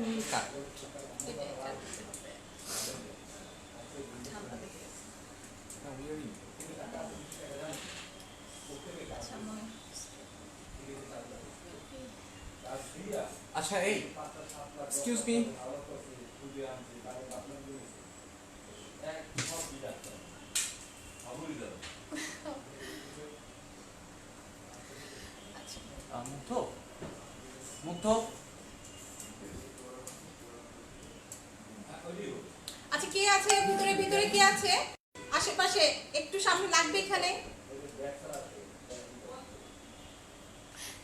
নিয়ে কাট। এটাই কাটতে হবে। ঠান্ডা লেগে গেছে। আচ্ছা মনে আচ্ছা এই এক্সকিউজ মি, আচ্ছা মুগ্ধ মুগ্ধ আচ্ছা কে আছে ভিতরে ভিতরে কে আছে আশেপাশে একটু সামনে লাগবে এখানে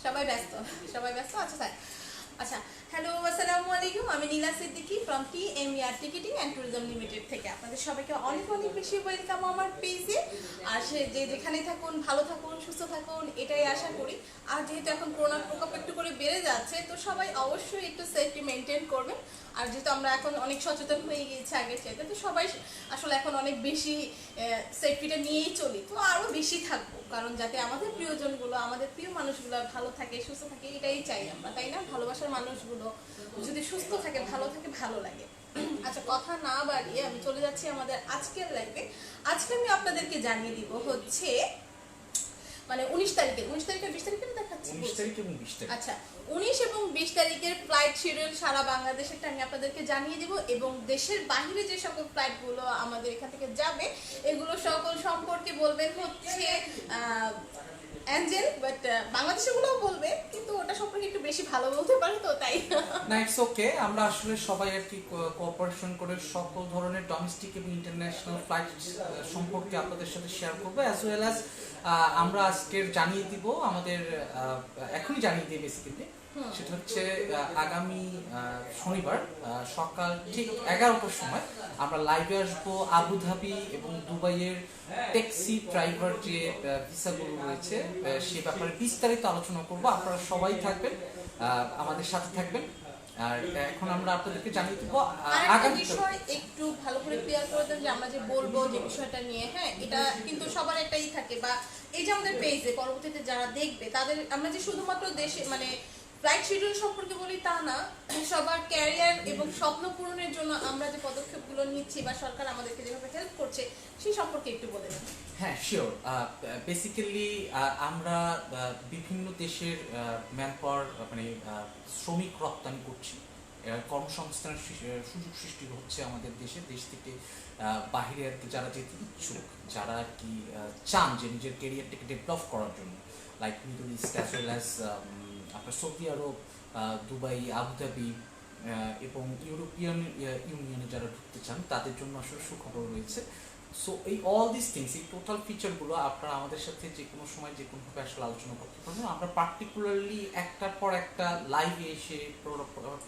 সবাই ব্যস্ত সবাই ব্যস্ত আচ্ছা স্যার আচ্ছা হ্যালো আসসালামু আলাইকুম আমি Nila Siddiqui from TMER ticketing and tourism limited থেকে আপনাদের সবাইকে অনেক অনেক বেশি ওয়েলকাম আমার পেজে। আর সে যে যেখানে থাকুন ভালো থাকুন সুস্থ থাকুন এটাই আশা করি। আর যেহেতু এখন করোনার প্রকোপ একটু করে বেড়ে যাচ্ছে তো সবাই অবশ্যই একটু সেফটি মেনটেন করবেন। আর যেহেতু আমরা এখন অনেক সচেতন হয়ে গিয়েছি আগের চাইতে তো সবাই আসলে এখন অনেক বেশি সেফটিটা নিয়েই চলি তো আরও বেশি থাকবো কারণ যাতে আমাদের প্রিয়জনগুলো আমাদের প্রিয় মানুষগুলো ভালো থাকে সুস্থ থাকে এটাই চাই আমরা তাই না ভালোবাসার মানুষগুলো যদি সুস্থ থাকে ভালো লাগে। আচ্ছা কথা না বাড়িয়ে আমি চলে যাচ্ছি আমাদের আজকের লাইভে। আজকে আমি আপনাদেরকে জানিয়ে দিব হচ্ছে মানে 19 তারিখে 20 তারিখে দেখাচ্ছি 19 তারিখ এবং 20 তারিখ। আচ্ছা 19 এবং 20 তারিখের ফ্লাইট শিডিউল সারা বাংলাদেশেরটা আমি আপনাদেরকে জানিয়ে দিব এবং দেশের বাইরে যে সকল ফ্লাইটগুলো আমাদের এখান থেকে যাবে এগুলো সকল সম্পর্কে বলবেন হচ্ছে অ্যাঞ্জেল বাট বাংলাদেশেরগুলোও বলবে কিন্তু ওটা সম্পর্কে একটু বেশি ভালো বলতে পারে তো তাই না ইটস ওকে, আমরা আসলে সবাই আর কি কোঅপারেশন করে সকল ধরনের ডোমেস্টিক এবং ইন্টারন্যাশনাল ফ্লাইট সম্পর্কে আপনাদের সাথে শেয়ার করবো অ্যাজ ওয়েল অ্যাজ আমরা আজকের জানিয়ে দিব আমাদের এখনই জানিয়ে দিই বেসিক্যালি সেটা হচ্ছে আগামী শনিবার সকাল ঠিক 11টার সময় আমরা লাইভে আসবো আবুধাবি এবং দুবাইয়ের ট্যাক্সি ড্রাইভার যে ভিসাগুলো রয়েছে সে ব্যাপারে বিস্তারিত আলোচনা করব। আপনারা সবাই থাকবেন, আমাদের সাথে থাকবেন। আর এখন আমরা আপনাদেরকে জানিয়ে দেবো আগামী বিষয় একটু ভালো করে ক্লিয়ার করে দেন যে আমরা যে বলবো যে বিষয়টা নিয়ে হ্যাঁ এটা কিন্তু সবার একটাই থাকে বা এই যে আমাদের পেজে পরবর্তীতে যারা দেখবে তাদের আমরা যে শুধুমাত্র দেশে মানে ফ্লাইট শিডিউল সম্পর্কে বলি তা না সবার ক্যারিয়ার এবং স্বপ্ন পূরণের জন্য আমরা যে পদক্ষেপগুলো নিচ্ছি বা সরকার আমাদেরকে যেভাবে হেল্প করছে সেই সম্পর্কে একটু বলে দেন। হ্যাঁ শিওর, বেসিক্যালি আমরা বিভিন্ন দেশের ম্যান পাওয়ার মানে শ্রমিক রপ্তানি করছি, কর্মসংস্থানের সুযোগ সৃষ্টি হচ্ছে আমাদের দেশ থেকে বাহিরে আর কি যারা যেতে ইচ্ছুক যারা আর কি চান যে নিজের কেরিয়ারটাকে ডেভেলপ করার জন্য like middle east as well as আপনার সৌদি আরব, দুবাই, আবুধাবি এবং ইউরোপিয়ান ইউনিয়নে যারা ঢুকতে চান তাদের জন্য আসলে সুখবর রয়েছে। সো এই অল দিস থিংস এই টোটাল ফিচারগুলো আপনারা আমাদের সাথে যে কোনো সময় যে কোনোভাবে আসলে আলোচনা করতে পারবেন। আমরা পার্টিকুলারলি একটার পর একটা লাইভে এসে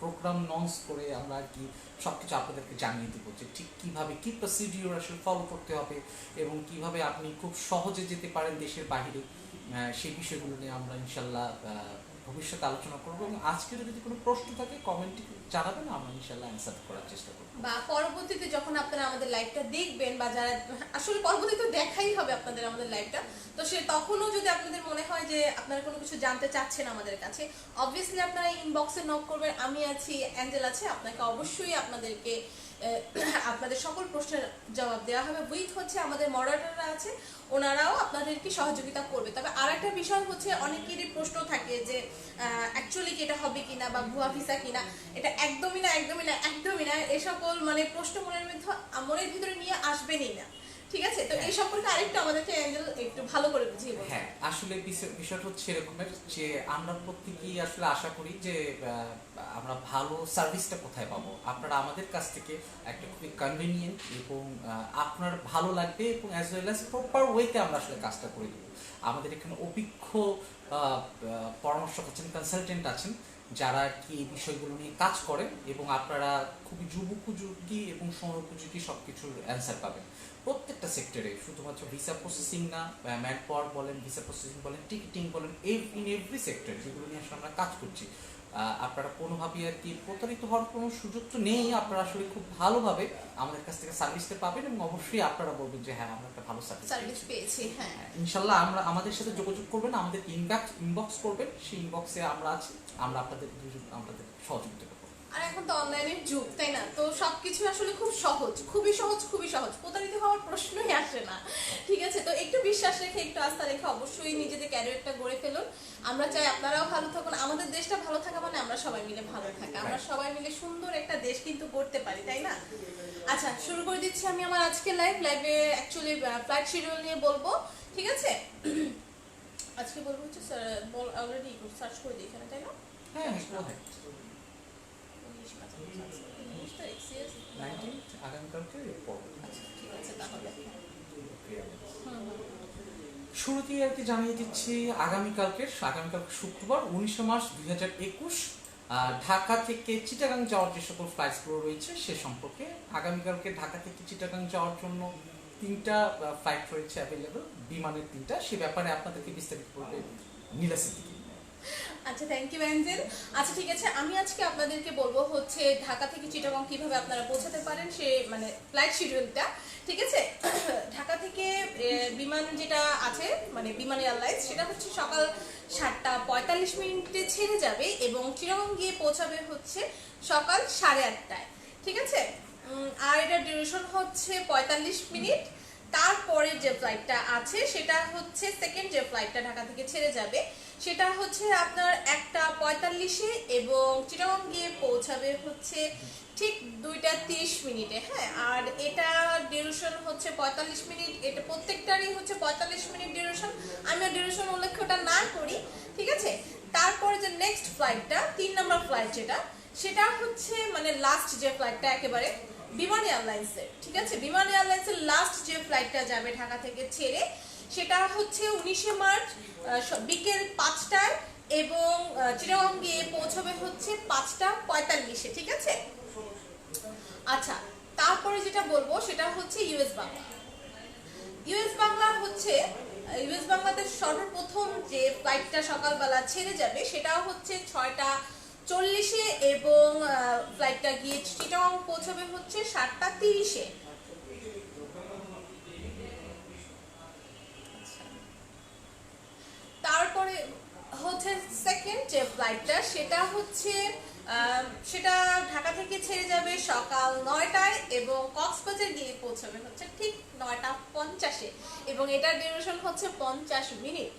প্রোগ্রাম লঞ্চ করে আমরা আর কি সব কিছু আপনাদেরকে জানিয়ে দেবো যে ঠিক কীভাবে কী প্রসিডিওর আসলে ফলো করতে হবে এবং কিভাবে আপনি খুব সহজে যেতে পারেন দেশের বাইরে সেই বিষয়গুলো নিয়ে আমরা ইনশাল্লাহ ভবিষ্যতে আলোচনা করবো এবং আজকের যদি কোনো প্রশ্ন থাকে কমেন্টে জানাবেন, আমরা ইনশাল্লাহ অ্যান্সার করার চেষ্টা করবো বা পরবর্তীতে যখন আপনারা আমাদের লাইভটা দেখবেন বা যারা আসলে পরবর্তীতে দেখাই হবে আপনাদের আমাদের লাইভটা তো সে তখনও যদি আপনাদের মনে হয় যে আপনারা কোনো কিছু জানতে চাচ্ছেন আমাদের কাছে অবভিয়াসলি আপনারা ইনবক্সে নক করবেন, আমি আছি, অ্যাঞ্জেল আছে, আপনাকে অবশ্যই আপনাদেরকে আপনাদের সকল প্রশ্নের জবাব দেওয়া হবে। উইথ হচ্ছে আমাদের মডারেটররা আছে ওনারাও আপনাদেরকে সহযোগিতা করবে। তবে আর একটা বিষয় হচ্ছে অনেকেরই প্রশ্ন থাকে যে অ্যাকচুয়ালি কি এটা হবে কিনা বা ভুয়া ভিসা কিনা, এটা একদমই না এ সকল মানে প্রশ্ন মনের ভিতরে নিয়ে আসবেনই না, ঠিক আছে? তো এই সম্পর্কে আরেকটু আমাদেরকে অ্যাঞ্জেল একটু ভালো করে বুঝিয়ে বলুন। হ্যাঁ আসলে বিষয়টা হচ্ছে এরকমের যে আমরা প্রত্যেকেই আসলে আশা করি যে আমরা ভালো সার্ভিসটা কোথায় পাবো। আপনারা আমাদের কাছ থেকে একটা খুবই কনভিনিয়েন্ট এবং আপনার ভালো লাগবে এবং অ্যাজ ওয়েল অ্যাজ প্রপার ওয়েতে আমরা আসলে কাজটা করে দেবো। আমাদের এখানে অভিজ্ঞ পরামর্শক আছেন, কনসালটেন্ট আছেন যারা কি এই বিষয়গুলো নিয়ে কাজ করেন এবং আপনারা খুবই যুগোপযোগী এবং সময়োপযোগী সব কিছুর অ্যান্সার পাবেন প্রত্যেকটা সেক্টরে, শুধুমাত্র ভিসা প্রসেসিং না, ম্যান পাওয়ার বলেন, ভিসা প্রসেসিং বলেন, টিকিটিং বলেন, ইন এভরি সেক্টর যেগুলো নিয়ে আসলে আমরা কাজ করছি। আপনারা কোনোভাবেই আর কি প্রতারিত হওয়ার কোনো সুযোগ তো নেই, আপনারা আসলে খুব ভালোভাবে আমাদের কাছ থেকে সার্ভিসটা পাবেন এবং অবশ্যই আপনারা বলবেন যে হ্যাঁ আমরা একটা ভালো সার্ভিস পেয়েছি। হ্যাঁ ইনশাল্লাহ আমরা আমাদের সাথে যোগাযোগ করবেন, আমাদের ইনবক্স করবেন, সেই ইনবক্সে আমরা আছি, আমরা আপনাদের সহযোগিতা করবো। আর এখন তো অনলাইনের যুগ, তাই না? তো সবকিছু আসলে খুব সহজ, খুবই সহজ, খুবই সহজ, প্রতারিত হওয়ার প্রশ্নই আসে না। ঠিক আছে, তো একটু বিশ্বাস রেখে, একটু আস্থা রেখে অবশ্যই নিজেদের ক্যারিয়ারটা গড়ে ফেলুন। আমরা চাই আপনারাও ভালো থাকুন, আমাদের দেশটা ভালো থাকা মানে আমরা সবাই মিলে ভালো থাকা, আমরা সবাই মিলে সুন্দর একটা দেশ কিন্তু গড়তে পারি, তাই না? আচ্ছা, শুরু করে দিচ্ছি আমি আমার আজকের লাইভে অ্যাকচুয়ালি ফ্লাইট শিডিউল নিয়ে বলবো, ঠিক আছে? আজকে বলবো হচ্ছে অলরেডি সার্চ করে দিই এখানে, তাই না? হ্যাঁ, go ahead। 19 তারিখ, seriously? 19th আগামীকালকে রিপোর্ট। আচ্ছা, ঠিক আছে তাহলে। শুরুতেই আর কি জানিয়ে দিচ্ছি আগামীকালকে শুক্রবার 19 মার্চ 2021 ঢাকা থেকে চিটাগাং যাওয়ার যে সকল ফ্লাইটসগুলো রয়েছে সে সম্পর্কে। আগামীকালকে ঢাকা থেকে চিটাগাং যাওয়ার জন্য 3টা ফ্লাইট রয়েছে অ্যাভেলেবল, বিমানের 3টা। সে ব্যাপারে আপনাদেরকে বিস্তারিত বলবে নীলা সিদ্দিকী। আচ্ছা, থ্যাংক ইউ অ্যাঞ্জেল। আচ্ছা, ঠিক আছে, আমি আজকে আপনাদেরকে বলবো হচ্ছে ঢাকা থেকে চিটাগং কিভাবে আপনারা পৌঁছাতে পারেন, সে মানে ফ্লাইট শিডিউলটা, ঠিক আছে? ঢাকা থেকে বিমান যেটা আছে, মানে বিমান এয়ারলাইন্স, সেটা হচ্ছে সকাল 7:45 ছেড়ে যাবে এবং চিটাগং গিয়ে পৌঁছাবে হচ্ছে সকাল 8:30টায়, ঠিক আছে? আর এটার ডিউরেশন হচ্ছে 45 মিনিট। তারপরে যে ফ্লাইটটা আছে সেটা হচ্ছে সেকেন্ড যে ফ্লাইটটা ঢাকা থেকে ছেড়ে যাবে সেটা হচ্ছে আপনার 1:45 এবং চিটাগং গিয়ে পৌঁছাবে হচ্ছে ঠিক 2:30 হ্যাঁ, আর এটা ডিউরেশন হচ্ছে 45 মিনিট। এটা প্রত্যেকটারই হচ্ছে 45 মিনিট ডিউরেশন। আমি ডিউরেশন উল্লেখটা না করি, ঠিক আছে? তারপরে যে নেক্সট ফ্লাইটটা 3 নম্বর ফ্লাইট সেটা হচ্ছে মানে লাস্ট যে ফ্লাইটটা একেবারে বিমান এয়ারলাইন্সের, ঠিক আছে? বিমান এয়ারলাইন্সের লাস্ট যে ফ্লাইটটা যাবে ঢাকা থেকে ছেড়ে সেটা হচ্ছে 19 মার্চ বিকেল 5টায় এবং চিটাগং গিয়ে পৌঁছবে হচ্ছে 5:45, ঠিক আছে? আচ্ছা, তারপরে যেটা বলবো সেটা হচ্ছে ইউএস বাংলা। ইউএস বাংলা হচ্ছে ইউএস বাংলাদেশ সর্বপ্রথম যে ফ্লাইটটা সকালবেলা ছেড়ে যাবে সেটা হচ্ছে 6:40 এবং ফ্লাইটটা গিয়ে চিটাগং পৌঁছবে হচ্ছে 7:30। তারপরে হচ্ছে সেকেন্ড যে ফ্লাইটটা সেটা ঢাকা থেকে ছেড়ে যাবে সকাল 9টায় এবং কক্সবাজার গিয়ে পৌঁছবে হচ্ছে ঠিক 9:50 এবং এটার ডিউরেশন হচ্ছে 50 মিনিট।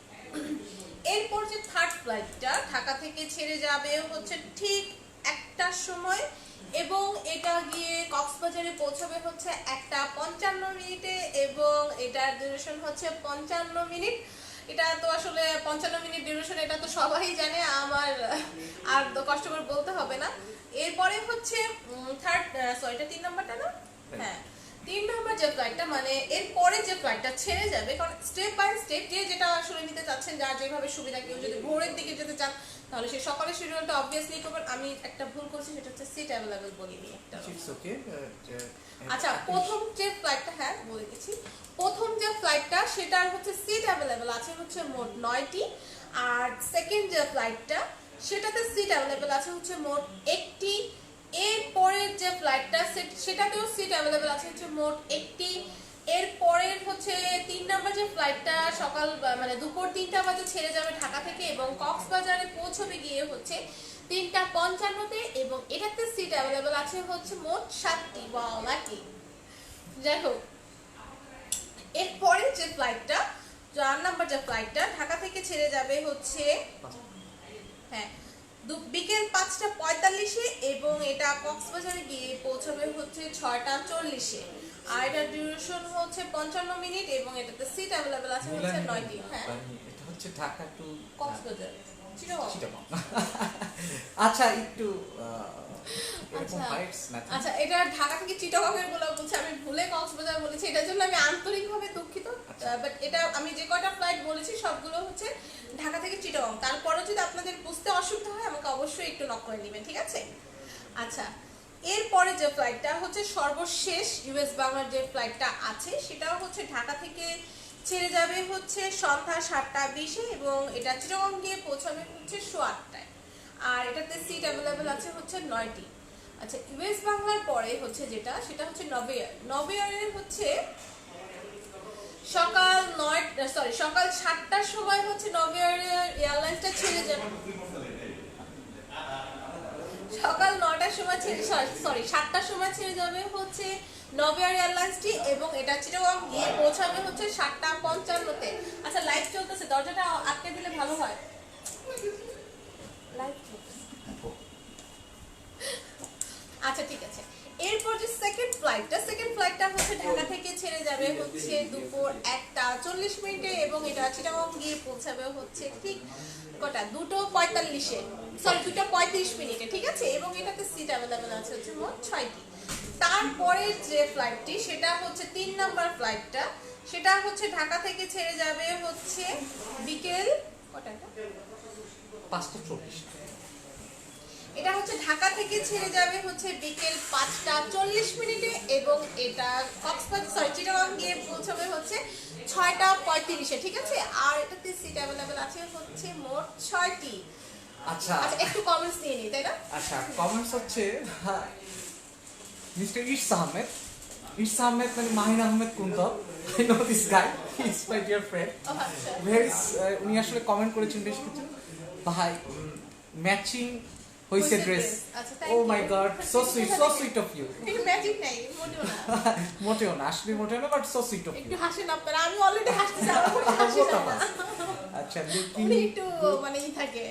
এরপর যে থার্ড ফ্লাইটটা ঢাকা থেকে ছেড়ে যাবে হচ্ছে ঠিক 1টার সময় এবং এটা গিয়ে কক্সবাজারে পৌঁছবে হচ্ছে 1:55 মিনিটে এবং এটার ডিউরেশন হচ্ছে 55 মিনিট। এটা তো আসলে 55 মিনিট ডিউরেশন, এটা তো সবাই জানে, আমার আর তো কষ্ট করে বলতে হবে না। এরপরে হচ্ছে এটা 3 নাম্বারটা না? হ্যাঁ, 3 নম্বর যে ফ্লাইটটা মানে এরপরে যে ফ্লাইটটা ছেড়ে যাবে, কারণ স্টেপ বাই স্টেপ যে যেটা আসলে নিতে চাচ্ছেন, যার যেভাবে সুবিধা। কেউ যদি ভোরের দিকে যেতে চান তাহলে সেই সকালের শিডিউলটা অবভিয়াসলি করবেন। আমি একটা ভুল করছি, সেটা হচ্ছে সিট অ্যাভেলেবল বলিনি একটা। It's okay. আচ্ছা, প্রথম যে ফ্লাইটটা, হ্যাঁ বলে দিচ্ছি, প্রথম যে ফ্লাইটটা সেটার হচ্ছে সিট অ্যাভেলেবল আছে হচ্ছে মোট 9টি, আর সেকেন্ড যে ফ্লাইটটা সেটাতে সিট অ্যাভেলেবল আছে হচ্ছে মোট 1টি। এর পরের যে ফ্লাইটটা সেটাতেও সিট অ্যাভেলেবল আছে হচ্ছে মোট 1টি। এর পরের হচ্ছে 3 নম্বর যে ফ্লাইটটা সকাল মানে দুপুর 3টা বাজে ছেড়ে যাবে ঢাকা থেকে এবং কক্সবাজারে পৌঁছবে গিয়ে হচ্ছে 3:55 এবং এটাতে সিট অ্যাভেলেবল আছে হচ্ছে মোট 7টি। Wow, lucky. যাই হোক, এরপরে যে ফ্লাইটটা 4 নাম্বার যে ফ্লাইটটা ঢাকা থেকে ছেড়ে যাবে হচ্ছে হ্যাঁ বিকেল 5:45 এবং এটা কক্সবাজারে গিয়ে পৌঁছবে হচ্ছে 6:40 আর এটার ডিউরেশন হচ্ছে 55 মিনিট এবং এটাতে সিট অ্যাভেলেবল আছে হচ্ছে 9টি। হ্যাঁ, এটা হচ্ছে ঢাকা টু কক্সবাজার চিটাগং। আচ্ছা, একটু আচ্ছা, এটা ঢাকা থেকে চিটাগং এর বলছি, আমি ভুলে কক্সবাজার বলেছি, এটার জন্য আমি আন্তরিকভাবে দুঃখিত। বাট এটা আমি যে কয়টা ফ্লাইট বলেছি সবগুলো হচ্ছে ঢাকা থেকে চিটাগং। তারপরে যদি আপনাদের বুঝতে অসুবিধা হয় আমাকে অবশ্যই একটু নক করে নেবেন, ঠিক আছে? আচ্ছা, এরপরে যে ফ্লাইটটা হচ্ছে সর্বশেষ ইউএস বাংলার যে ফ্লাইটটা আছে সেটাও হচ্ছে ঢাকা থেকে ছেড়ে যাবে হচ্ছে সন্ধ্যা 7:20 এবং এটা চিটাগং গিয়ে পৌঁছাবে হচ্ছে 8:30 আর এটাতে সিট অ্যাভেলেবল আছে হচ্ছে 9টি। আচ্ছা, ইউএস বাংলার পরে হচ্ছে সেটা হচ্ছে নভেয়ারের হচ্ছে সকাল 7টার সময় হচ্ছে নভেয়ার এয়ারলাইন্সটা ছেড়ে যাবে। সকাল 9টার সময় ছেড়ে, সরি 7টার সময় ছেড়ে যাবে হচ্ছে নভেয়ার এয়ারলাইন্সটি, এবং এটা চিটাগং গিয়ে পৌঁছাবে হচ্ছে 7:55-তে। আচ্ছা লাইভ চলতেছে, দরজাটা আটকে দিলে ভালো হয়। লাইভ চলতেছে। আচ্ছা ঠিক আছে। এরপর যে সেকেন্ড ফ্লাইটটা হচ্ছে ঢাকা থেকে ছেড়ে যাবে হচ্ছে দুপুর 1:40 এবং এটা চিটাগং গিয়ে পৌঁছাবে হচ্ছে ঠিক কটা 2:45-এ, সরি 2:35 ঠিক আছে, এবং এটাতে সিট অ্যাভেলেবেল আছে হচ্ছে মোট 6টি। তারপরে যে ফ্লাইটটি সেটা হচ্ছে 3 নাম্বার ফ্লাইটটা, সেটা হচ্ছে ঢাকা থেকে ছেড়ে যাবে হচ্ছে বিকেল কটা, 5:40। এটা হচ্ছে ঢাকা থেকে ছেড়ে যাবে হচ্ছে বিকেল 5:40 এবং এটা কক্সবাজার সরি চিটাগং গিয়ে পৌঁছাবে হচ্ছে 6:35-এ, ঠিক আছে। আর এটাতে সিট অ্যাভেলেবেল আছে হচ্ছে মোট 6টি। আচ্ছা আচ্ছা একটু কমেন্টস নিয়ে নিই, তাই না? আচ্ছা কমেন্টস হচ্ছে মিস্টার ইরস আহমেদ মানে Mahin Ahmed Kuntal, I know this guy, he is my dear friend. আচ্ছা ভেরি উনি আসলে কমেন্ট করেছেন বেশ কিছু, ভাই ম্যাচিং হইছে ড্রেস। আচ্ছা oh my God, so sweet of you. এটা ম্যাজিক নাই, মোটেও না। মোটেও না, আসলে মোটেও না, but so sweet of you. একটু হাসেন আপনারা, আমি অলরেডি হাসতেছি, আমার কোনো হাসি না। আচ্ছা উনি একটু মানে ই থাকে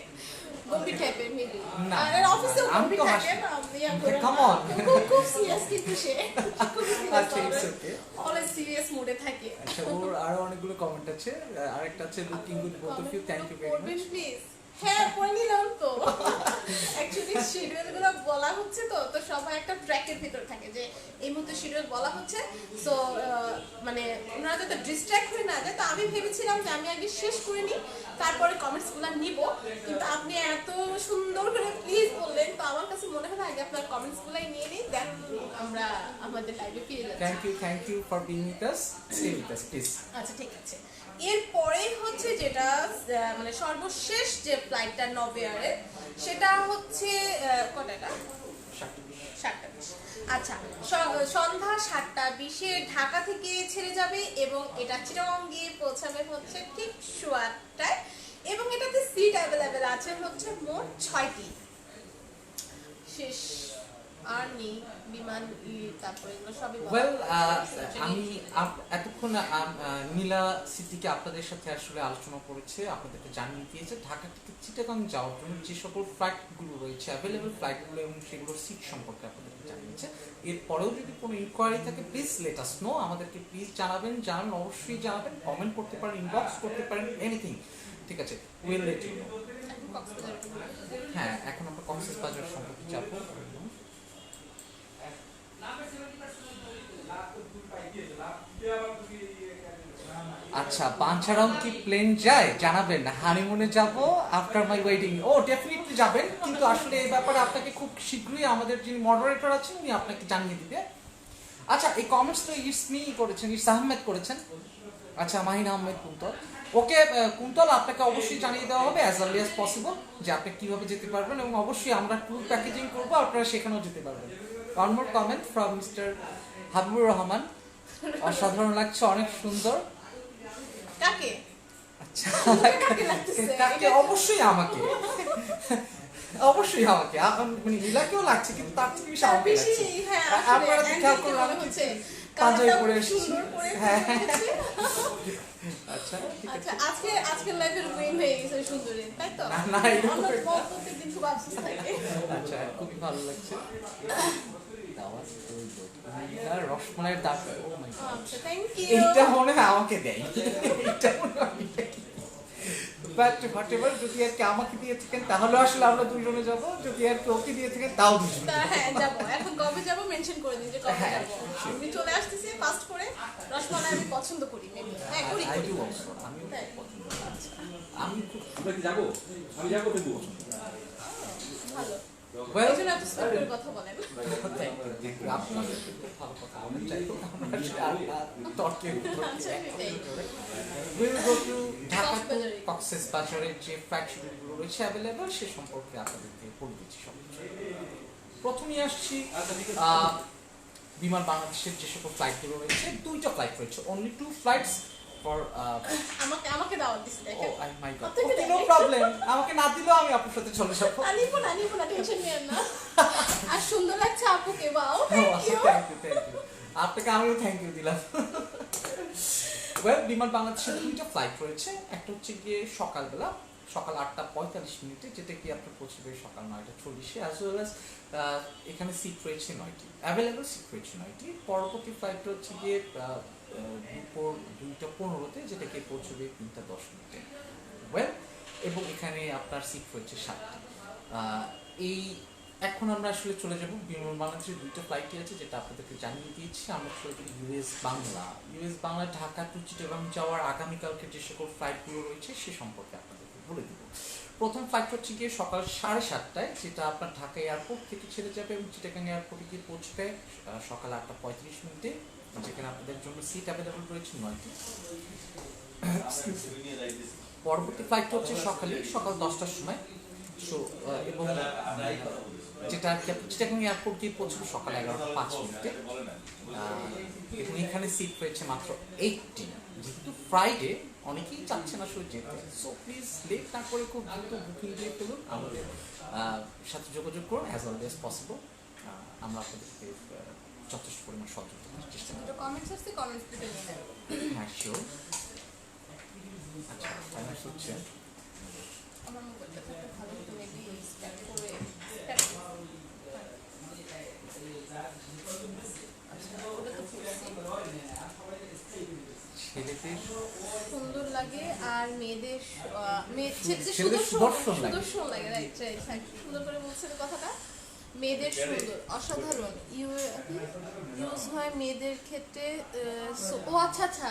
গম্ভীর টাইপের মেবি, না, আর অফিসেও আমি গম্ভীর তো থাকে না, ইয়া করে Come on. খুব সিরিয়াস কিন্তু সে খুব আচ্ছা, it's serious, okay. Always serious মোডে থাকে। আচ্ছা ওর আরো অনেকগুলো কমেন্ট আছে, আরেকটা আছে looking good both of you, thank you very পড়বেন মাচ। প্লিজ। হ্যাঁ পড়ে নিলাম তো, অ্যাকচুয়ালি শিডিউলগুলো বলা হচ্ছে তো সবাই একটা ট্র্যাকের ভিতর থাকে যে এই মুহূর্তে শিডিউল বলা হচ্ছে, সো মানে ওনারা যাতে ডিস্ট্র্যাক্ট হয়ে না যায়, তো আমি ভেবেছিলাম যে আমি আগে শেষ করে নিই তারপরে কমেন্টসগুলো নিব, কিন্তু আপনি এত সুন্দর করে প্লিজ বললেন, তো আমার কাছে মনে হলো আগে আপনার কমেন্টসগুলাই নিয়ে নিই, দেন আমরা আমাদের লাইভে ফিরে যাচ্ছি। Thank you for being with us, stay with us please. আচ্ছা ঠিক আছে। এরপরে হচ্ছে যেটা মানে সর্বশেষ যে ফ্লাইটটা নভেয়ারের, সেটা হচ্ছে কটাটা 7:20। আচ্ছা সন্ধ্যা 7:20-এ ঢাকা থেকে ছেড়ে যাবে এবং এটা চিটাগং গিয়ে পৌঁছাবে হচ্ছে ঠিক 8:00-টায়, এবং এটাতে সিট অ্যাভেলেবেল আছে হচ্ছে মোট 6টি। শেষ আর নেই বিমান তারপরে এগুলো সবই বলা ওয়েল হয়েছে। আমি এতক্ষণ নীলা সিদ্দিকী আপনাদের সাথে আসলে আলোচনা করেছে, আপনাদেরকে জানিয়ে দিয়েছে ঢাকা থেকে চিটাগাং যাওয়ার জন্য যে সকল ফ্লাইটগুলো রয়েছে, অ্যাভেলেবল ফ্লাইটগুলো এবং সেগুলোর সিট সম্পর্কে আপনাদেরকে জানিয়েছে। এরপরেও যদি কোনো ইনকোয়ারি থাকে প্লিজ লেট আস নো, আমাদেরকে প্লিজ জানাবেন, অবশ্যই জানাবেন, কমেন্ট করতে পারেন, ইনবক্স করতে পারেন, এনিথিং, ঠিক আছে, উইল লেট ইউ নো। হ্যাঁ এখন আমরা কক্সবাজার সম্পর্কে যাবো। আচ্ছা বাঞ্ছারাম কি প্লেন যায় জানাবেন, হানিমুনে যাব আফটার মাই ওয়েডিং। ও ডেফিনেটলি যাবেন, কিন্তু আসলে এই ব্যাপারে আপনাকে খুব শীঘ্রই আমাদের যিনি মডারেটর আছেন উনি আপনাকে জানিয়ে দিবে। আচ্ছা এই কমেন্টস তো ইসমি করেছেন, ইস আহমেদ করেছেন। আচ্ছা মাহিন আহমেদ কুন্তল, ওকে কুন্তল আপনাকে অবশ্যই জানিয়ে দেওয়া হবে অ্যাজ আর্লি অ্যাজ পসিবল যে আপনি কিভাবে যেতে পারবেন, এবং অবশ্যই আমরা ট্যুর প্যাকেজিং করবো, আপনারা সেখানেও যেতে পারবেন। One more comment from mister Habibur Rahman, অসাধারণ লাগছে, অনেক সুন্দর। কাকে? আচ্ছা কাকে? অবশ্যই আমাকে, অবশ্যই আমাকে, মানে নীলাকেও লাগছে, কিন্তু তার থেকে বেশি আমাকে লাগছে। হ্যাঁ আপনারা তো খেয়াল করুন আমি হচ্ছে পাঞ্জাবি পরে এসেছি। হ্যাঁ আচ্ছা ঠিক আছে। আচ্ছা আজকে লাইভের মেইন হয়ে গেছে সুন্দরী, তাই তো? না এরকম আমরা প্রত্যেকদিন খুব আফসোস থাকে। আচ্ছা খুবই ভালো লাগছে। রসমালাইয়ের দাম, ও মাই গড, আচ্ছা থ্যাংক ইউ। এইটা মনে হয় আমাকে দেয়, এইটা মনে হয় বাট হোয়াটএভার, যদি আর কি আমাকে দিয়ে থাকেন তাহলে আসলে আমরা দুজনে যাব, যদি আর কি ওকে দিয়ে থাকেন তাও দুজনে। হ্যাঁ যাবো, এখন কবে যাবো মেনশন করে দিন যে কবে হ্যাঁ, যাবো। আমি চলে আসতেছি ফাস্ট করে, রসমালাই আমি পছন্দ করি মেবি, হ্যাঁ করি আই করি। ডু অলসো, আমি তাই? পছন্দ করি। আমি খুব আমরা কি যাবো? আমি যাবো কিন্তু ভালো, well এই জন্য এত স্পিড করে কথা বলেন। আপনার খুব ভালো কথা বলেন, যাই হোক আমরা তর্কের উপর আচ্ছা, এটাই। We'll go to Dhaka to কক্সবাজারের যে ফ্লাইট শিডিউলগুলো রয়েছে অ্যাভেলেবল সে সম্পর্কে আপনাদেরকে বলে দিচ্ছি সব কিছু। প্রথমেই আসছি বিমান বাংলাদেশের যে সকল ফ্লাইটগুলো রয়েছে, দুইটা ফ্লাইট রয়েছে, অনলি 2 ফ্লাইটস ফর আমাকে দাওয়াত দিছে ও দেখেন। মাই গড, আপনাকে নো প্রবলেম, আমাকে না দিলেও আমি আপনার সাথে চলে যাবো। নিবো না টেনশন নিয়েন না। আপুকে বাও থ্যাংক ইউ আপনাকে আমিও থ্যাংক ইউ দিলাম। ওয়েল, বিমান বাংলাদেশের দুইটা ফ্লাইট রয়েছে। একটা হচ্ছে গিয়ে সকালবেলা সকাল 8:45 যেটা কি আপনার পৌঁছবে সকাল 9:40 অ্যাজ ওয়েল অ্যাজ এখানে সিট রয়েছে 9টি, অ্যাভেলেবল সিট রয়েছে 9টি। পরবর্তী ফ্লাইটটা হচ্ছে গিয়ে দুপুর 2:15 যেটা গিয়ে পৌঁছবে 3:10। ওয়েল, এবং এখানে আপনার সিট রয়েছে 7টি। এই এখন আমরা আসলে চলে যাব বিমান বাংলাদেশের দুইটা ফ্লাইটই আছে যেটা আপনাদেরকে জানিয়ে দিয়েছি। আমরা চলে যাব ইউএস বাংলা ঢাকা টু চিটাগাং যাওয়ার আগামীকালকে যে সকল ফ্লাইটগুলো রয়েছে সে সম্পর্কে আপনাদেরকে বলে দেব। প্রথম ফ্লাইট হচ্ছে গিয়ে সকাল 7:30 যেটা আপনার ঢাকা এয়ারপোর্ট থেকে ছেড়ে যাবে এবং চিটাগাং এয়ারপোর্টে গিয়ে পৌঁছবে সকাল 8:35, যেখানে আপনাদের জন্য সিট অ্যাভেলেবল রয়েছে 9টি। পরবর্তী ফ্লাইটটা হচ্ছে সকাল 10টার সময়। সো এবং যেটা আর কি আপনি চিটাগাং এয়ারপোর্ট গিয়ে পৌঁছবে সকাল 11:05। এবং এখানে সিট রয়েছে মাত্র 8টি। যেহেতু ফ্রাইডে অনেকেই চাচ্ছেন আসলে যেতে, সো প্লিজ লেট না করে খুব দ্রুত বুকিং দিয়ে ফেলুন, আমাদের সাথে যোগাযোগ করুন অ্যাজ অল এজ পসিবল। আমরা আপনাদেরকে যথেষ্ট পরিমাণ সহযোগিতা করার চেষ্টা করব। কমেন্টস আসছে, কমেন্টস দিতে নিয়ে নেব। হ্যাঁ, শিওর। আচ্ছা, ফাইনাল হচ্ছে আমার মোবাইলটা তো ভালো মতো মেবি স্ট্যাক করে আচ্ছা ওটা তো ছেলেদের সুন্দর লাগে আর মেয়েদের ছেলেদের ছেলেদের সুদর্শন লাগে। সুদর্শন লাগে, রাইট রাইট, হ্যাঁ সুন্দর করে বলছেন কথাটা। মেয়েদের সুন্দর অসাধারণ ইউজ হয় মেয়েদের ক্ষেত্রে। ও আচ্ছা আচ্ছা,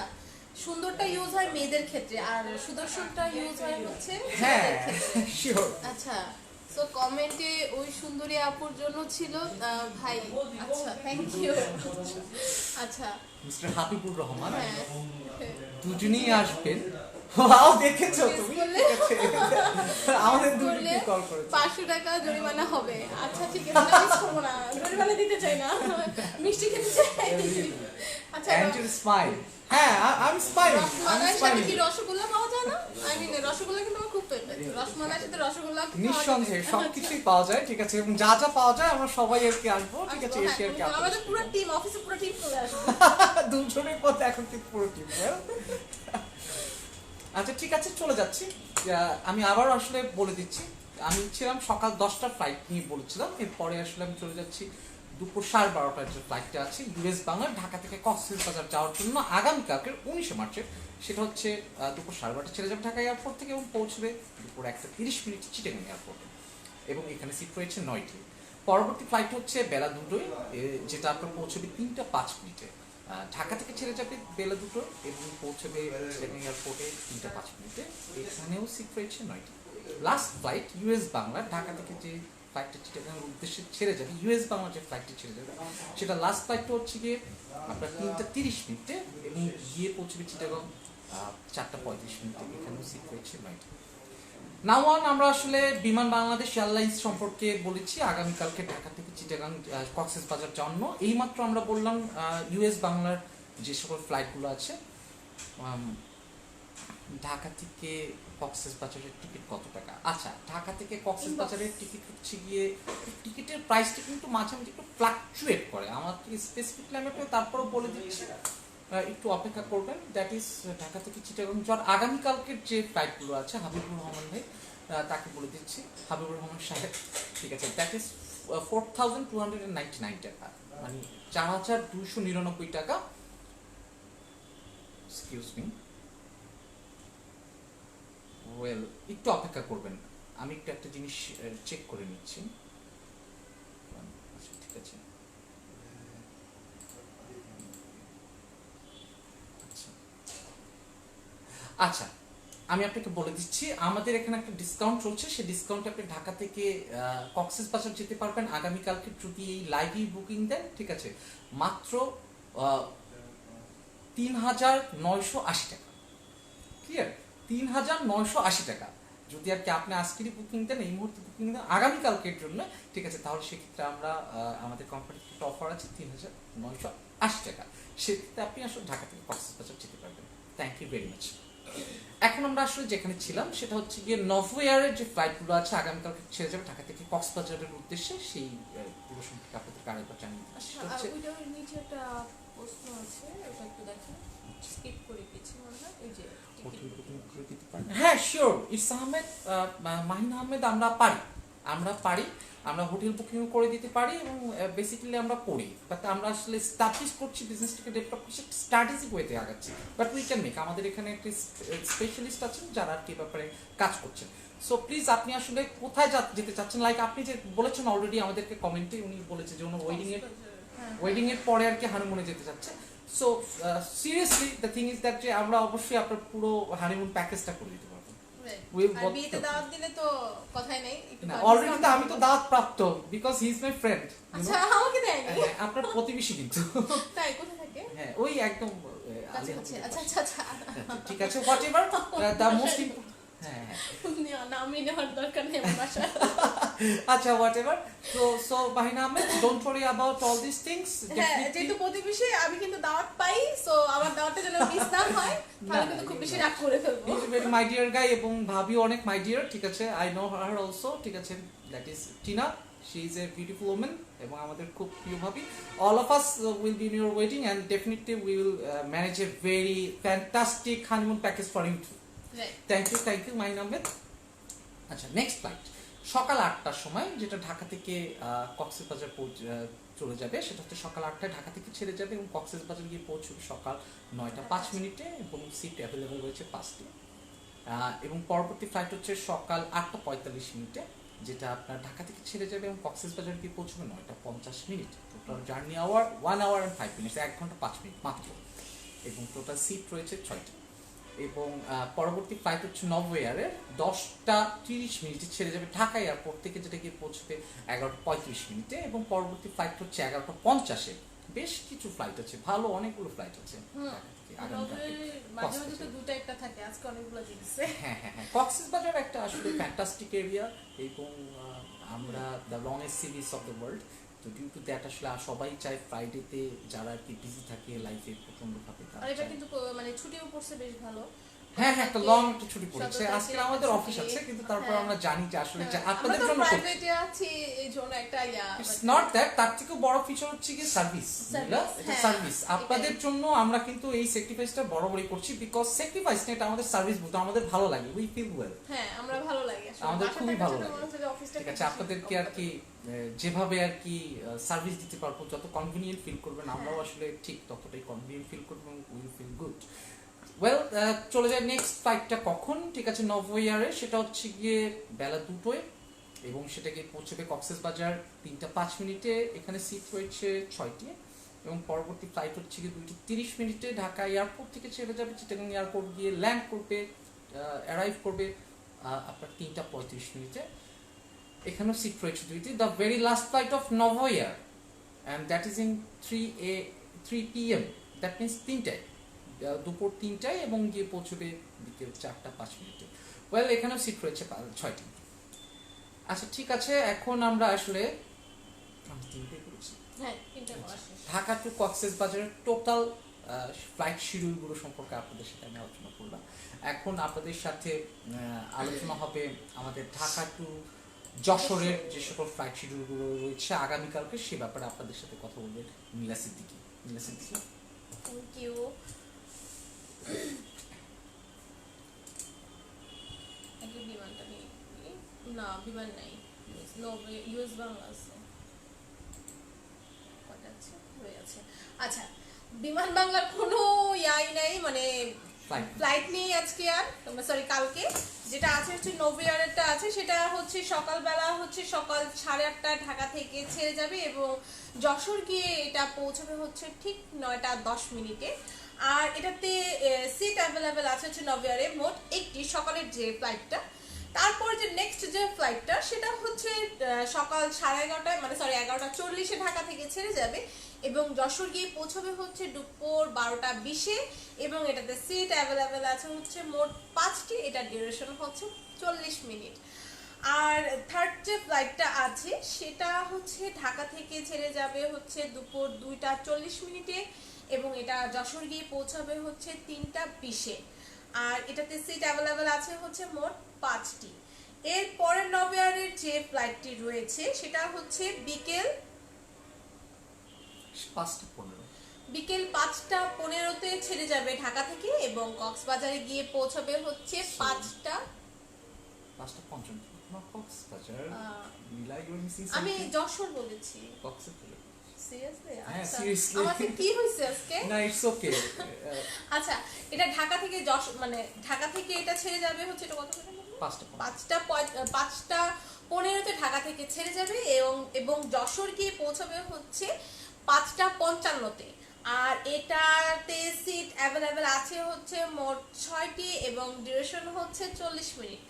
সুন্দরটা ইউজ হয় মেয়েদের ক্ষেত্রে আর সুদর্শনটা ইউজ হয় হচ্ছে হ্যাঁ ছেলেদের ক্ষেত্রে। শিওর। আচ্ছা, সো কমেন্টে ওই সুন্দরী আপুর জন্য ছিল ভাই। আচ্ছা, থ্যাংক ইউ। আচ্ছা, মিস্টার হাবিবুর রহমান হ্যাঁ দুজনেই আসবেন। ওয়াও, দেখেছো তুমি? ঠিক আছে। আমাদের দুজনকে কল করেছে। 500 টাকা জরিমানা হবে। আচ্ছা ঠিক আছে, না মিস করবো না, জরিমানা দিতে চাই না, মিষ্টি খেতে চাই। আচ্ছা, অ্যাঞ্জেল স্মাইল। হ্যাঁ, আমি স্মাইল। রসমালাইয়ের সাথে কি রসগোল্লা পাওয়া যায় না? আই মিন রসগোল্লা কিন্তু আমার খুব ফেভারিট। রসমালাইয়ের সাথে রসগোল্লা কি পাওয়া যায়? নিঃসন্দেহে সবকিছুই পাওয়া যায়, ঠিক আছে, এবং যা যা পাওয়া যায় আমরা সবাই আর কি আসবো, ঠিক আছে, হ্যাঁ, এসে আর কি আমাদের পুরো টিম, অফিসে পুরো টিম চলে আসবে। দুজনের মধ্যে এখন কি পুরো টিম। আচ্ছা ঠিক আছে, চলে যাচ্ছি। আমি আবার আসলে বলে দিচ্ছি, আমি ছিলাম সকাল 10টার ফ্লাইট নিয়ে বলেছিলাম, এরপরে আসলে আমি চলে যাচ্ছি দুপুর 12:30 যে ফ্লাইটটা আছে ইউএস বাংলা ঢাকা থেকে কক্সবাজার যাওয়ার জন্য আগামীকালকের 19 মার্চের। সেটা হচ্ছে দুপুর 12:30 ছেড়ে যাবে ঢাকা এয়ারপোর্ট থেকে এবং পৌঁছবে দুপুর 1:30 চিটাগাং এয়ারপোর্টে এবং এখানে সিট রয়েছে 9টি। পরবর্তী ফ্লাইট হচ্ছে বেলা 2টোয়, যেটা আপনার পৌঁছবে 3:05। ঢাকা থেকে ছেড়ে যাবে বেলা 2টো এবং পৌঁছবে চিটাগাং এয়ারপোর্টে 3:05। এখানেও সিট রয়েছে 9টি। Last flight US Bangla Dhaka থেকে যে ফ্লাইটটা চিটাগাং উদ্দেশ্যে ছেড়ে যাবে, ইউএস বাংলা যে ফ্লাইটটি ছেড়ে যাবে সেটা লাস্ট ফ্লাইটটা হচ্ছে গিয়ে আপনার 3:30 এবং গিয়ে পৌঁছবে চিটাগাং 4:35। এখানেও সিট রয়েছে 9টি। নাও আমরা আসলে বিমান বাংলাদেশ এয়ারলাইন্স সম্পর্কে বলেছি আগামীকালকে ঢাকা থেকে চিটাগাং কক্সবাজার জন্য। এইমাত্র আমরা বললাম ইউএস বাংলার যে সকল ফ্লাইটগুলো আছে। ঢাকা থেকে কক্সবাজারের টিকিট কত টাকা? আচ্ছা, ঢাকা থেকে কক্সবাজারের টিকিট হচ্ছে গিয়ে টিকিটের প্রাইসটা কিন্তু মাঝে মাঝে একটু ফ্লাকচুয়েট করে, আমার স্পেসিফিকলি আমি তারপরেও বলে দিচ্ছি, একটু অপেক্ষা করবেন। দ্যাট ইজ ঢাকা থেকে চিটাগাং যাওয়ার আগামীকালকের যে ফ্লাইটগুলো আছে, হাবিবুর রহমান ভাই তাকে বলে দিচ্ছি, হাবিবুর রহমান সাহেব, ঠিক আছে, দ্যাট ইজ 4,299 টাকা, মানে 4,299 টাকা। এক্সকিউজ মি, ওয়েল একটু অপেক্ষা করবেন, আমি একটু একটা জিনিস চেক করে নিচ্ছি। আচ্ছা ঠিক আছে, আচ্ছা আমি আপনাকে বলে দিচ্ছি, আমাদের এখানে একটা ডিসকাউন্ট চলছে, সেই ডিসকাউন্টে আপনি ঢাকা থেকে কক্সবাজার যেতে পারবেন আগামীকালকে যদি এই লাইভই বুকিং দেন, ঠিক আছে, মাত্র 3,980 টাকা। ক্লিয়ার? 3,980 টাকা যদি আর কি আপনি আজকেরই বুকিং দেন, এই মুহূর্তে বুকিং দেন আগামীকালকের জন্য, ঠিক আছে, তাহলে সেক্ষেত্রে আমরা আমাদের কোম্পানির একটা অফার আছে 3,980 টাকা, সেক্ষেত্রে আপনি আসলে ঢাকা থেকে কক্সবাজার যেতে পারবেন। Thank you very much. এখন আমরা আসলে যেখানে ছিলাম সেটা হচ্ছে গিয়ে নভোএয়ারের যে ফ্লাইটগুলো আছে আগামীকালকে ছেড়ে যাবে ঢাকা থেকে কক্সবাজারের উদ্দেশ্যে, সেই পুরো সম্পর্কে আপনাদের আপনাকে আরেকবার জানিয়ে দিচ্ছি। আচ্ছা, সেটা আর হচ্ছে ওইটার নিচে একটা প্রশ্ন আছে, ওটা একটু দেখেন। স্কিপ করে গেছি মনে হয়, এই যে হোটেল টিকিট বুকিং করে দিতে পারেন। হ্যাঁ শিওর, ইটস আহমেদ, মাহিন আহমেদ, আমরা পারি, আমরা হোটেল বুকিং করে দিতে পারি এবং বেসিক্যালি আমরা করি, বাট আমরা আসলে স্টাবলিশ করছি, বিজনেসটাকে ডেভেলপ করছি স্ট্র্যাটেজিক ওয়েতে আগাচ্ছি, বাট উই ক্যান মেক, আমাদের এখানে একটি স্পেশালিস্ট আছেন যারা আর কি ব্যাপারে কাজ করছেন। সো প্লিজ আপনি আসলে কোথায় যেতে চাচ্ছেন, লাইক আপনি যে বলেছেন অলরেডি আমাদেরকে কমেন্টে, উনি বলেছে যে উনি ওয়েডিং এর পরে আর কি হানিমুনে যেতে চাচ্ছে। So seriously the thing is that যে আমরা অবশ্যই আপনার পুরো হানিমুন প্যাকেজটা করে দিতে পারবো। আর বিয়েতে দাওয়াত দিলে তো কথাই নেই, একটু অলরেডি তো আমি তো দাওয়াত প্রাপ্ত, because he is my friend. আচ্ছা, আমাকে দেয়নি? আপনার প্রতিবেশী কিন্তু। তাই? কোথায় থাকে? হ্যাঁ ওই একদম কাছাকাছি। আচ্ছা আচ্ছা আচ্ছা, ঠিক আছে, হোয়াট এভার দ্য মোস্ট হ্যাঁ নামই নেওয়ার দরকার নেই আমার বাসায়। আচ্ছা what ever. So Mahin Ahmed, don't worry about all this things. হ্যাঁ, যেহেতু প্রতিবেশী আমি কিন্তু দাওয়াত পাই, সো আমার দাওয়াতটা যেন মিস না হয়, তাহলে কিন্তু খুব বেশি রাগ করে ফেলবো। He is very my dear guy এবং ভাবিও অনেক মাই ডিয়ার, ঠিক আছে, আই নো হার অলসো, ঠিক আছে, that is Tina, she is a beautiful women এবং আমাদের খুব প্রিয় ভাবি। All of us will be in your wedding and definitely we will manage a very fantastic honeymoon package for you too. Thank you Mahin Ahmed. আচ্ছা, next flight সকাল 8টার সময়, যেটা ঢাকা থেকে কক্সবাজার চলে যাবে, সেটা হচ্ছে সকাল 8টায় ঢাকা থেকে ছেড়ে যাবে এবং কক্সবাজার গিয়ে পৌঁছবে সকাল 9টা 5 এবং সিট অ্যাভেলেবল রয়েছে 5টি। এবং পরবর্তী ফ্লাইট হচ্ছে সকাল 8টা 45, যেটা আপনার ঢাকা থেকে ছেড়ে যাবে এবং কক্সবাজার গিয়ে পৌঁছবে 9টা 50। Total journey hour 1 hour and 5 minutes, 1 ঘন্টা 5 মিনিট মাত্র, এবং টোটাল সিট রয়েছে 6টি। এবং পরবর্তী ফ্লাইট হচ্ছে নভোএয়ারের 10টা 30 ছেড়ে যাবে ঢাকা এয়ারপোর্ট থেকে, যেটা গিয়ে পৌঁছবে 11টা 35 এবং পরবর্তী ফ্লাইট হচ্ছে 11টা 50। বেশ কিছু ফ্লাইট আছে, ভালো অনেকগুলো ফ্লাইট আছে মাঝে মাঝে তো দুটো একটা থাকে, আজকে অনেকগুলো দিচ্ছে। হ্যাঁ হ্যাঁ হ্যাঁ, কক্সবাজার একটা আসলে ফ্যান্টাস্টিক এরিয়া এবং আমরা the longest sea beach of the world. তো ডিউ টু দ্যাট আসলে সবাই চায় ফ্রাইডেতে, যারা আর কি বিজি থাকে লাইফে প্রচন্ডভাবে, আর এটা কিন্তু মানে ছুটিও পড়ছে বেশ ভালো। হ্যাঁ হ্যাঁ, একটা লং একটা ছুটি পড়েছে, আজকে আমাদের অফিস আছে, কিন্তু তারপর আমরা জানি যে আসলে যে আপনাদের জন্য প্রাইভেটে আছি, এই জন্য একটা ইটস নট দ্যাট, তার থেকেও বড় ফিচার হচ্ছে কি সার্ভিস, এটা সার্ভিস আপনাদের জন্য। আমরা কিন্তু এই স্যাক্রিফাইসটা বরাবরই করছি, বিকজ স্যাক্রিফাইস না, এটা আমাদের সার্ভিস বলতে আমাদের ভালো লাগে, উই ফিল ওয়েল। হ্যাঁ, আমরা ভালো লাগে আসলে, আমাদের খুবই ভালো লাগে, অফিসটা ঠিক আছে, আপনাদেরকে আর কি যেভাবে আর কি সার্ভিস দিতে পারবো, যত কনভিনিয়েন্ট ফিল করবেন, আমরাও আসলে ঠিক ততটাই কনভিনিয়েন্ট ফিল করবো এবং উইল ফিল গুড। ওয়েল, চলে যায় নেক্সট ফ্লাইটটা কখন, ঠিক আছে, নভোএয়ারে, সেটা হচ্ছে গিয়ে বেলা 2টোয় এবং সেটা গিয়ে পৌঁছবে কক্সবাজার 3টা 5। এখানে সিট রয়েছে 6টি এবং পরবর্তী ফ্লাইট হচ্ছে গিয়ে 2টা 30 ঢাকা এয়ারপোর্ট থেকে ছেড়ে যাবে চিটাগাং এয়ারপোর্ট, গিয়ে ল্যান্ড করবে, অ্যারাইভ করবে আপনার 3টা 35। এখানেও সিট রয়েছে 2টি। The very last flight of Novoair and that is in 3 PM, that means 3টায়, দুপুর 3টায় এবং গিয়ে পৌঁছবে বিকেল 4টা 5। ওয়েল, এখানেও সিট রয়েছে 6টি। আচ্ছা ঠিক আছে, এখন আমরা আসলে ঢাকা টু কক্সবাজারের টোটাল ফ্লাইট শিডিউলগুলো সম্পর্কে আপনাদের সাথে আমি আলোচনা করলাম। এখন আপনাদের সাথে আলোচনা হবে আমাদের ঢাকা টু যশোরের যে সকল ফ্লাইট শিডিউলগুলো রয়েছে আগামীকালকে, সে ব্যাপারে আপনাদের সাথে কথা বলবেন নীলা সিদ্দিকী। Thank you. বিমানটা নেই না, বিমান নাই, ইউএস বাংলা আছে, আচ্ছা বিমান বাংলার কোনো ইয়াই নাই, মানে ফ্লাইট নেই আজকে আর, সরি কালকে। যেটা আছে হচ্ছে নভোএয়ারেরটা আছে, সেটা হচ্ছে সকালবেলা হচ্ছে সকাল 8:30 ঢাকা থেকে ছেড়ে যাবে এবং যশোর গিয়ে এটা পৌঁছবে হচ্ছে ঠিক 9টা 10। আর এটাতে সিট অ্যাভেলেবেল আছে হচ্ছে নভোএয়ারে মোট 1টি সকালের যে ফ্লাইটটা। তারপর যে নেক্সট যে ফ্লাইটটা সেটা হচ্ছে সকাল 11:30 মানে সরি 11টা 40 ঢাকা থেকে ছেড়ে যাবে এবং যশোর গিয়ে পৌঁছবে হচ্ছে দুপুর 12টা 20 এবং এটাতে সিট অ্যাভেলেবেল আছে হচ্ছে মোট 5টি। এটা ডিউরেশন হচ্ছে 40 মিনিট। আর থার্ড যে ফ্লাইটটা আছে সেটা হচ্ছে ঢাকা থেকে ছেড়ে যাবে হচ্ছে দুপুর 2টা 40 এবং এটা যশোর গিয়ে পৌঁছাবে হচ্ছে 3টা 20। আর এটাতে সিট অ্যাভেলেবেল আছে হচ্ছে মোট 5টি। এর পরের নভোএয়ারের যে ফ্লাইটটি রয়েছে সেটা হচ্ছে বিকেল 5:15। বিকেল 5:15-তে ছেড়ে যাবে ঢাকা থেকে এবং কক্সবাজারে গিয়ে পৌঁছাবে হচ্ছে 5:55 কক্সবাজার। আহ, নীলা, ইউ মিসিং আমি সামথিং? যশোর বলেছি। কক্সবাজার। সিরিয়াসলি? হ্যাঁ, আচ্ছা, seriously. আমাকে কি হয়েছে আজকে? না, ইটস ওকে। আচ্ছা, এটা ঢাকা থেকে মানে ঢাকা থেকে এটা ছেড়ে যাবে হচ্ছে, এটা কত করে বলবো? 5:15। 5:15-তে ঢাকা থেকে ছেড়ে যাবে এবং যশোর গিয়ে পৌঁছাবে হচ্ছে 5:55-তে। আর এটাতে সিট অ্যাভেলেবেল আছে হচ্ছে মোট 6টি এবং ডিউরেশন হচ্ছে 40 মিনিট।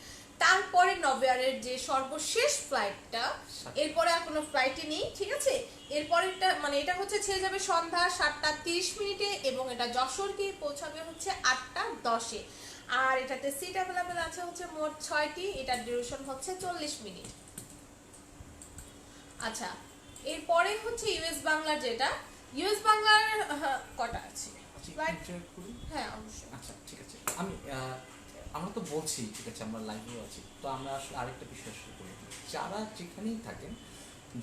তারপরে নভেয়ারের যে সর্বশেষ ফ্লাইটটা, এরপরে আর কোনো ফ্লাইটই নেই, ঠিক আছে? এরপরেরটা মানে এটা হচ্ছে ছেড়ে যাবে সন্ধ্যা 7:30 এবং এটা যশোর গিয়ে পৌঁছাবে হচ্ছে 8:10। আর এটাতে সিট অ্যাভেলেবেল আছে হচ্ছে মোট 6টি, এটার ডিউরেশন হচ্ছে 40 মিনিট। আচ্ছা, এরপরে হচ্ছে ইউএস বাংলার যেটা, ইউএস বাংলার কটা আছে ফ্লাইট? হ্যাঁ, অবশ্যই। আচ্ছা, ঠিক আছে। আমরা তো বলছি, ঠিক আছে, আমরা লাইভেও আছি, তো আমরা আসলে আরেকটা বিষয় আসলে বলে দিই। যারা যেখানেই থাকেন,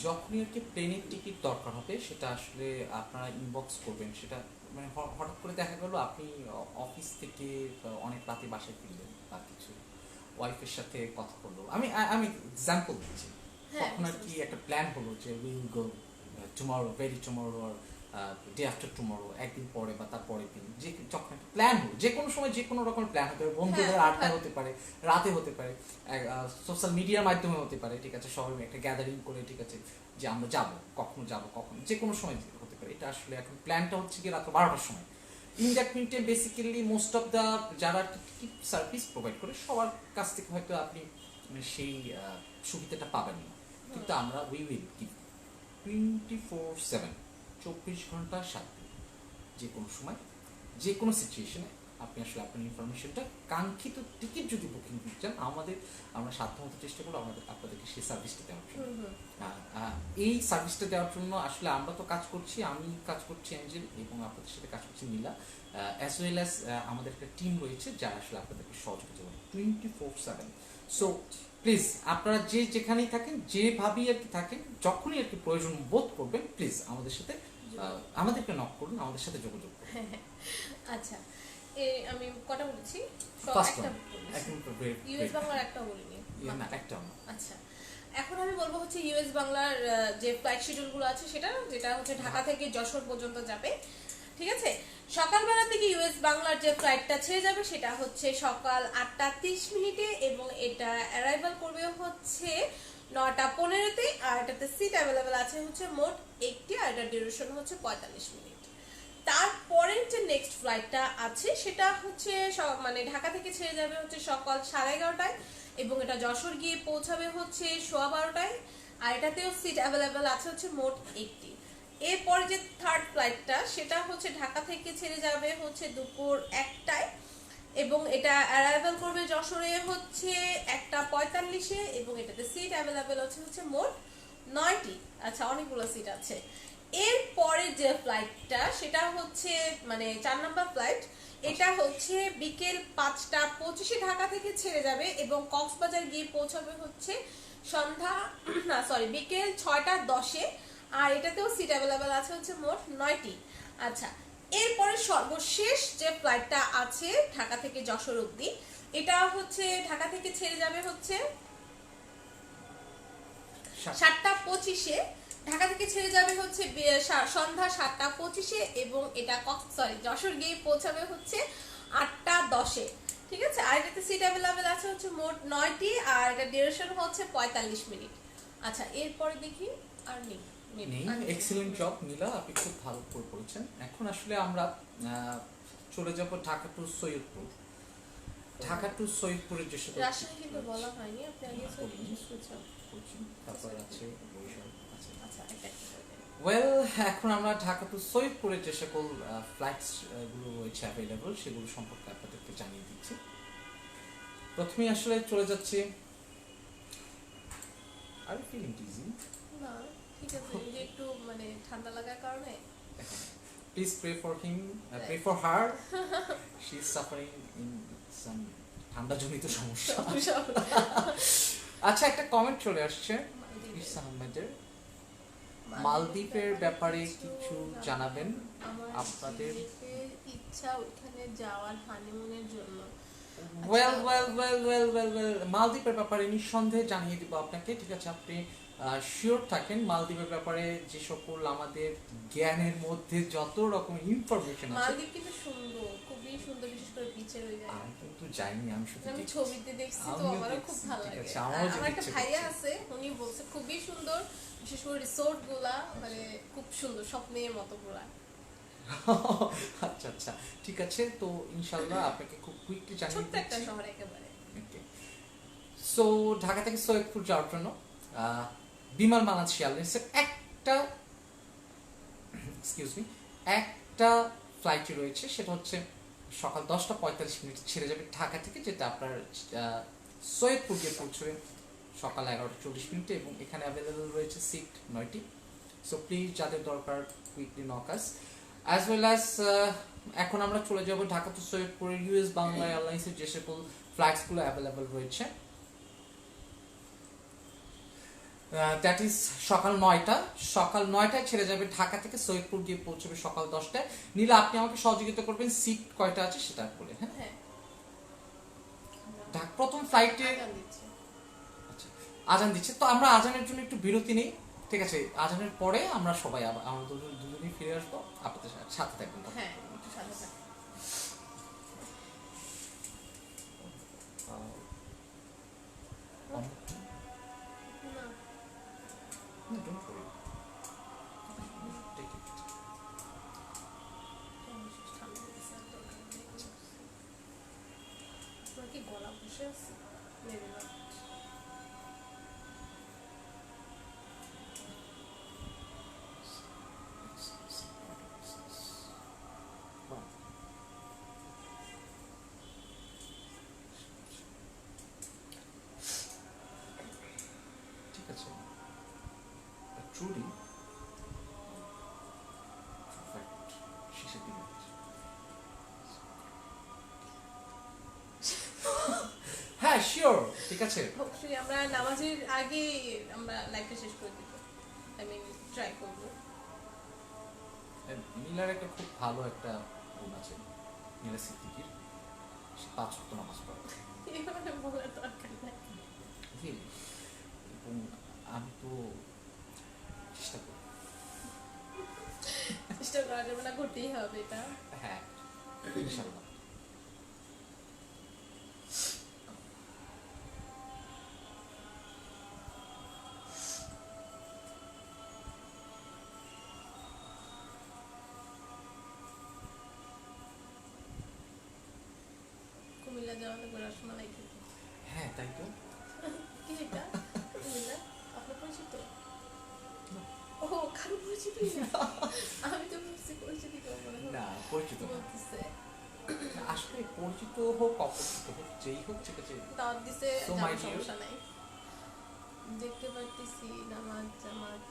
যখনই আর কি প্লেনের টিকিট দরকার হবে, সেটা আসলে আপনারা ইনবক্স করবেন। সেটা মানে হঠাৎ করে দেখা গেল আপনি অফিস থেকে অনেক রাতে বাসায় ফিরলেন বা কিছু, ওয়াইফের সাথে কথা বললো, আমি এক্সাম্পল দিচ্ছি, তখন আর কি একটা প্ল্যান হলো যে will go tomorrow, very tomorrow, আর ডে আফটার টুমরো, একদিন পরে বা তার পরের দিন, যে যখন একটা প্ল্যান হলো, যে কোনো সময় যে কোনো রকমের প্ল্যান হতে পারে, বন্ধুদের আড্ডায় হতে পারে, রাতে হতে পারে, সোশ্যাল মিডিয়ার মাধ্যমে হতে পারে, ঠিক আছে, সবাই একটা গ্যাদারিং করে, ঠিক আছে, যে আমরা যাবো, কখনো যে কোনো সময় হতে পারে। এটা আসলে এখন প্ল্যানটা হচ্ছে কি রাত 12টার সময়। ইন দ্যাট মিনিটে বেসিক্যালি মোস্ট অফ দ্য যারা টিকিট সার্ভিস প্রোভাইড করে, সবার কাছ থেকে হয়তো আপনি সেই সুবিধাটা পাবেন না, কিন্তু আমরা উই উইল গিভ 24/7, 24 ঘন্টা 7 দিন, যে কোনো সময় যে কোনো সিচুয়েশনে আপনি আসলে আপনার ইনফরমেশনটা, কাঙ্ক্ষিত টিকিট যদি বুকিং দিতে চান, আমরা সাধ্যমতো চেষ্টা করবো আপনাদেরকে সেই সার্ভিসটা দেওয়ার জন্য। এই সার্ভিসটা দেওয়ার জন্য আসলে আমরা তো কাজ করছি, আমি কাজ করছি অ্যাঞ্জেল, এবং আপনাদের সাথে কাজ করছি নীলা, অ্যাজ ওয়েল অ্যাজ আমাদের একটা টিম রয়েছে যারা আসলে আপনাদেরকে সহযোগিতা করে 24/7। সো প্লিজ, আপনারা যে যেখানেই থাকেন, যেভাবেই আর কি থাকেন, যখনই আর কি প্রয়োজন বোধ করবেন, প্লিজ আমাদের সাথে আমাদেরকে নক করুন, আমাদের সাথে যোগাযোগ করুন। আচ্ছা, আমি কটা বলেছি? ফার্স্ট একটা ইউএস বাংলার একটা বলিনি। না, একটা আচ্ছা, এখন আমি বলবো হচ্ছে ইউএস বাংলার যে ফ্লাইট শিডিউলগুলো আছে, যেটা হচ্ছে ঢাকা থেকে যশোর পর্যন্ত যাবে, ঠিক আছে? সকালবেলা থেকে ইউএস বাংলার যে ফ্লাইটটা ছেড়ে যাবে সেটা হচ্ছে সকাল 8:30 এবং এটা অ্যারাইভাল করবে হচ্ছে 9:15-তে। আর এটাতে সিট অ্যাভেলেবেল আছে হচ্ছে মোট 1টি, আর এটার ডিউরেশন হচ্ছে 45 মিনিট। তারপরের যে নেক্সট ফ্লাইটটা আছে সেটা হচ্ছে মানে ঢাকা থেকে ছেড়ে যাবে হচ্ছে সকাল 11:30 এবং এটা যশোর গিয়ে পৌঁছাবে হচ্ছে 12:15, আর এটাতেও সিট অ্যাভেলেবেল আছে হচ্ছে মোট 1টি। এরপরে যে থার্ড ফ্লাইটটা সেটা হচ্ছে ঢাকা থেকে ছেড়ে যাবে হচ্ছে দুপুর 1টায় এবং এটা অ্যারাইভাল করবে যশোরে হচ্ছে 1:45 এবং এটাতে সিট অ্যাভেলেবেল হচ্ছে মোট 9টি। আচ্ছা, অনেকগুলো সিট আছে। এরপরে যে ফ্লাইটটা সেটা হচ্ছে মানে 4 নম্বর ফ্লাইট, এটা হচ্ছে বিকেল 5:25 ঢাকা থেকে ছেড়ে যাবে এবং কক্সবাজার গিয়ে পৌঁছাবে হচ্ছে বিকেল 6:10, আর এটাতেও সিট অ্যাভেলেবেল আছে হচ্ছে মোট 9টি। আচ্ছা, এরপরে সর্বশেষ যে ফ্লাইটটা আছে ঢাকা থেকে যশোর অবধি, এটা হচ্ছে ঢাকা থেকে ছেড়ে যাবে হচ্ছে 7:25, ঢাকা থেকে ছেড়ে যাবে হচ্ছে সন্ধ্যা 7:25 এবং এটা যশোর গিয়ে পৌঁছাবে হচ্ছে 8:10, ঠিক আছে? আর এটাতে সিট অ্যাভেলেবেল আছে হচ্ছে মোট 9টি, আর এটা ডিউরেশন হচ্ছে 45 মিনিট। আচ্ছা, এরপরে দেখি আর নেই। এক্সিলেন্ট জব নীলা, আপনি খুব ভালো করে করেছেন। এখন আসলে আমরা চলে যাব ঢাকা টু সৈয়দপুর। ঢাকা টু সৈয়দপুরের যে সকল রাজশাহী কিন্তু বলা হয়নি, আপনি আগে তারপর আছে বরিশাল আছে। আচ্ছা, ওয়েল, এখন আমরা ঢাকা টু সৈয়দপুরের যে সকল ফ্লাইটস গুলো রয়েছে অ্যাভেলেবল, সেগুলো সম্পর্কে আপনাদেরকে জানিয়ে দিচ্ছি। প্রথমেই আসলে চলে যাচ্ছে, আর ফিলিং ইজি না, ঠিক আছে, যে একটু মানে ঠান্ডা লাগার কারণে। Please pray for him, pray for her. She is suffering in some ঠান্ডাজনিত সমস্যা। আচ্ছা, একটা কমেন্ট চলে আসছে ইরসা আহমেদের, মালদ্বীপের ব্যাপারে কিছু জানাবেন আমার আপনাদের? ছেলের ইচ্ছা ওখানে যাওয়ার হানিমুনের জন্য। Well well well well well well মালদ্বীপের ব্যাপারে নিঃসন্দেহে জানিয়ে দিব আপনাকে, ঠিক আছে? আপনি শিওর থাকেন মালদ্বীপের ব্যাপারে যে সকল আমাদের জ্ঞানের মধ্যে যত রকম ইনফরমেশন আছে। মালদ্বীপ কিন্তু সুন্দর, খুবই সুন্দর, বিশেষ করে বিচের ওই জায়গা। আমি কিন্তু যাইনি, আমি শুধু আমি দেখছি। ছবিতে দেখছি তো আমিও আমারও দেখছি, খুব ভালো ঠিক লাগে। আছে, আমারও আর আমার যেতে একটা ইচ্ছে ভাইয়া করছে। আছে, উনি বলছে খুবই সুন্দর, বিশেষ করে রিসোর্ট গুলা মানে খুব সুন্দর, স্বপ্নের মতো পুরা। আচ্ছা আচ্ছা, ঠিক আছে, তো ইনশাআল্লাহ আপনাকে খুব কুইকলি জানিয়ে ছোট্ট একটা দিচ্ছি। শহর একেবারে। সো ঢাকা থেকে সৈয়দপুর যাওয়ার জন্য বিমান বাংলাদেশ এয়ারলাইন্সের একটা ফ্লাইটই রয়েছে, সেটা হচ্ছে সকাল 10:45 ছেড়ে যাবে ঢাকা থেকে, যেটা আপনার সৈয়দপুর গিয়ে পৌঁছবে সকাল 11:40 এবং এখানে অ্যাভেলেবল রয়েছে সিট 9টি। সো প্লিজ যাদের দরকার কুইকলি নকাস অ্যাজ ওয়েল অ্যাজ। এখন আমরা চলে যাব ঢাকা টু সৈয়দপুরের ইউএস বাংলা এয়ারলাইন্সের যে সকল ফ্লাইটসগুলো অ্যাভেলেবল রয়েছে। দ্যাট ইজ সকাল 9টায় ছেড়ে যাবে ঢাকা থেকে, সৈয়দপুর গিয়ে পৌঁছবে সকাল 10টায়। নীলা, আপনি আমাকে সহযোগিতা করবেন সিট কয়টা আছে সেটা বলে। হ্যাঁ, হ্যাঁ, প্রথম ফ্লাইটে আজান দিচ্ছে। আজান দিচ্ছে, তো আমরা আজানের জন্য একটু বিরতি নেই, ঠিক আছে? আজানের পরে আমরা সবাই আমরা দুজনেই ফিরে আসবো, আপনাদের সাথে থাকবেন। হ্যাঁ, একটু সাথে থাক। না, Don't worry. Take it. ঠান্ডা লেগেছে, আর দরকার নেই। তোমার কি গলা বসে আছে? Maybe not. ঠিক আছে, ট্রুলি শেষের দিকে হ্যাঁ শিওর, ঠিক আছে। অবশ্যই আমরা নামাজের আগে আমরা লাইভটা শেষ করে দিব। আই মিন ট্রাই করব। নীলার একটা খুব ভালো একটা গুণ আছে, নীলা সিদ্দিকির, সে 5 ওয়াক্ত নামাজ পড়ে। এভাবে বলার দরকার নাই। Really? এবং আমি তো চেষ্টা করি। চেষ্টা করা যাবে না, করতেই হবে এটা। হ্যাঁ, ইনশাআল্লাহ। কুমিল্লা যাওয়া লাগবে রসমালাই খেতে। হ্যাঁ, তাই তো। কি এটা? কুমিল্লা আপনার পরিচিত? ও, কারো পরিচিত না। আমি তো ভাবছি পরিচিত কেউ মনে হয় না, পরিচিত না। বলতেছে। আসলে পরিচিত হোক অপরিচিত হোক যেই হোক, ঠিক আছে। দাওয়াত দিছে, So, my যাওয়ার dear. সমস্যা নাই। দেখতে পারতেছি নামাজ জামাত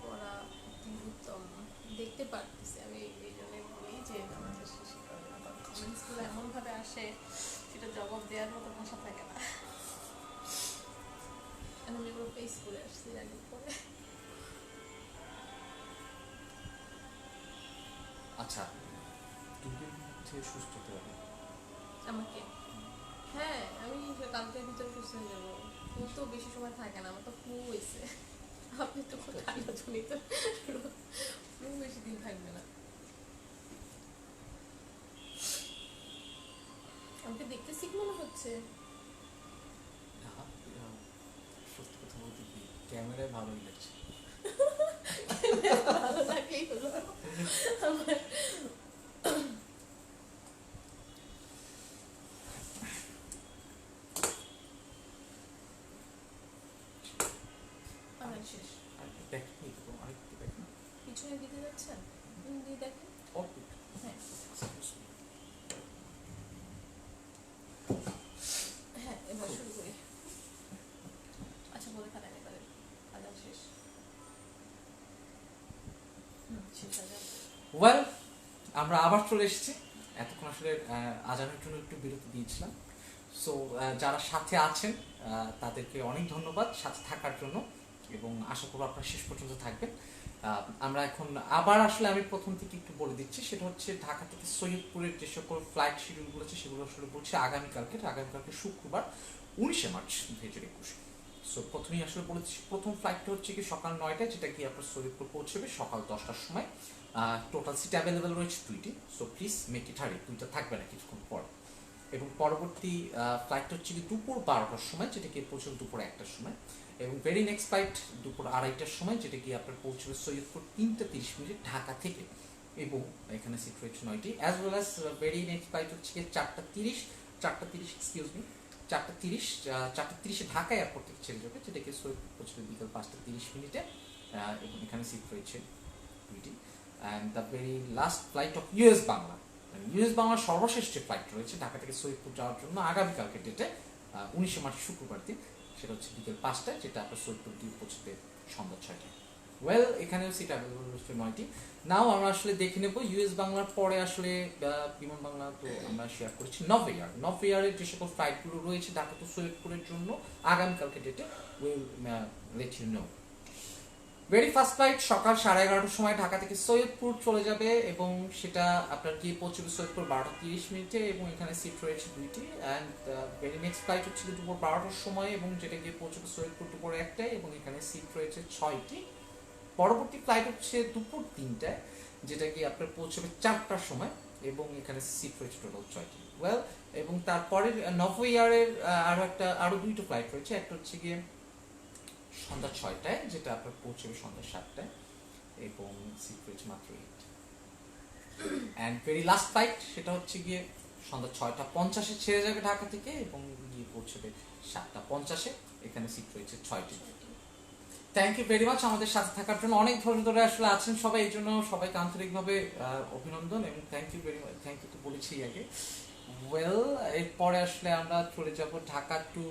পড়া অতি উত্তম। দেখতে পারতেছি, আমি এই জন্য বলি যে নামাজের শেষে করে না, কারণ কমেন্টসগুলো এমনভাবে আসে সেটা জবাব দেওয়ার মতো ভাষা থাকে না। আমি এগুলো ফেস করে আসছি আগে পরে। আচ্ছা, দুদিন মধ্যে সুস্থ হতে হবে। আমাকে হ্যাঁ, আমি কালকের ভিতরে সুস্থ হয়ে যাবো। ও তো বেশি সময় থাকে না, আমার তো ফ্লু হয়েছে। আপনি তো ঠান্ডা জনিত, ফ্লু বেশি দিন থাকবে না। আমাকে দেখতে সিক মনে হচ্ছে। না, সত্যি কথা বলতে কি, ক্যামেরায় ভালোই লাগছে। ভালো লাগলেই হলো। আমার আমার শেষ। দেখি তো, আরেকটু দেখি। পিছনে দিতে যাচ্ছেন? দিয়ে দেখেন। অল্প একটু। হ্যাঁ হ্যাঁ, এবার শুরু করি। আচ্ছা, বলে ফেলেন এবারে। আজান শেষ। শেষ আজান। ওয়েল, আমরা আবার চলে এসেছি। এতক্ষণ আসলে আজানের জন্য একটু বিরতি দিয়েছিলাম। সো যারা সাথে আছেন তাদেরকে অনেক ধন্যবাদ সাথে থাকার জন্য, এবং আশা করব আপনারা শেষ পর্যন্ত থাকবেন। আমরা এখন আবার আসলে আমি প্রথম থেকে একটু বলে দিচ্ছি, সেটা হচ্ছে ঢাকা থেকে সৈয়দপুরের যে সকল ফ্লাইট শিডিউলগুলো আছে সেগুলো আসলে বলছি আগামীকালকে শুক্রবার 19 মার্চ 2021। সো প্রথমেই আসলে বলেছি প্রথম ফ্লাইটটা হচ্ছে কি সকাল 9টায়, যেটা কি আপনার সৈয়দপুর পৌঁছবে সকাল 10টার সময়। টোটাল সিট অ্যাভেলেবেল রয়েছে 2টি, সো প্লিজ মেক ইট হারি, 2টা থাকবে না কিছুক্ষণ পর। এবং পরবর্তী ফ্লাইটটা হচ্ছে কি দুপুর 12টার সময়, যেটা কি পৌঁছবে দুপুর 1টার সময়। এবং ভেরি নেক্সট ফ্লাইট দুপুর 2:30টার সময়, যেটা কি আপনার পৌঁছবে সৈয়দপুর 3:30 ঢাকা থেকে, এবং এখানে সিট রয়েছে 9টি। As well as very next flight হচ্ছে কি 4:30 এক্সকিউজ মি 4:30 ঢাকা এয়ারপোর্ট থেকে ছেড়ে যাবে, যেটা কি সৈয়দপুর পৌঁছবে বিকাল 5:30 এবং এখানে সিট রয়েছে 2টি। And the very last flight of US বাংলার সর্বশেষ যে ফ্লাইট রয়েছে ঢাকা থেকে সৈয়দপুর যাওয়ার জন্য আগামীকালকে ডেটে 19 মার্চ শুক্রবার দিন, সেটা হচ্ছে বিকেল 5টায়, যেটা আপনার সৈয়দপুর দিয়ে পৌঁছবে সন্ধ্যা 6টায়। ওয়েল, এখানেও সিট অ্যাভেলেবল রয়েছে 9টি। নাও আমরা আসলে দেখে নেব ইউএস বাংলার পরে আসলে বিমান বাংলা তো আমরা শেয়ার করেছি নভেয়ারের যে সকল ফ্লাইটগুলো রয়েছে ঢাকা টু সৈয়দপুরের জন্য আগামীকালকে ডেটে, will let you know. Very first flight সকাল 11:30টার সময় ঢাকা থেকে সৈয়দপুর চলে যাবে, এবং সেটা আপনার গিয়ে পৌঁছবে সৈয়দপুর 12:30 এবং এখানে সিট রয়েছে 2টি। অ্যান্ড ভেরি নেক্সট ফ্লাইট হচ্ছে দুপুর 12টার সময়, এবং যেটা গিয়ে পৌঁছবে সৈয়দপুর দুপুর 1টায়, এবং এখানে সিট রয়েছে 6টি। পরবর্তী ফ্লাইট হচ্ছে দুপুর 3টায়, যেটা গিয়ে আপনার পৌঁছবে 4টার সময়, এবং এখানে সিট রয়েছে টোটাল 6টি। ওয়েল, এবং তারপরে নভোএয়ারের আরো 2টো ফ্লাইট রয়েছে। একটা হচ্ছে গিয়ে সন্ধ্যা 6টায়, যেটা আপনার পৌঁছবে সন্ধ্যা 7টায়, এবং সিট রয়েছে মাত্র 8। অ্যান্ড ভেরি লাস্ট ফ্লাইট সেটা হচ্ছে গিয়ে সন্ধ্যা 6:50 ছেড়ে যাবে ঢাকা থেকে, এবং গিয়ে পৌঁছবে 7:50, এখানে সিট রয়েছে 6টি। থ্যাংক ইউ ভেরি মাচ আমাদের সাথে থাকার জন্য, অনেক ধরে আসলে আছেন সবাই, এই জন্য সবাইকে আন্তরিকভাবে অভিনন্দন এবং thank you very much. Thank you তো বলেছি আগে। ওয়েল, এরপরে আসলে আমরা চলে যাব ঢাকা টু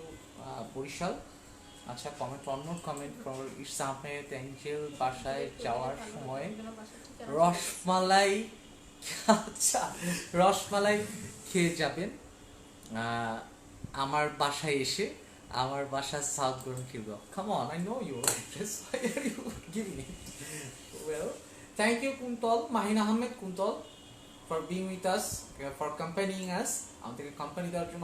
বরিশাল। আচ্ছা, comment for its Ahmed Angel, বাসায় যাওয়ার সময় রসমালাই, আচ্ছা রসমালাই খেয়ে যাবেন আমার বাসায় এসে। আমার বাসা সাউথ গরম Khilgaon. Come on, I know your address. Why are you giving it? Well, thank you Kuntal, Mahin Ahmed Kuntal, for being with us, for accompanying us. আমাদেরকে কোম্পানি দেওয়ার জন্য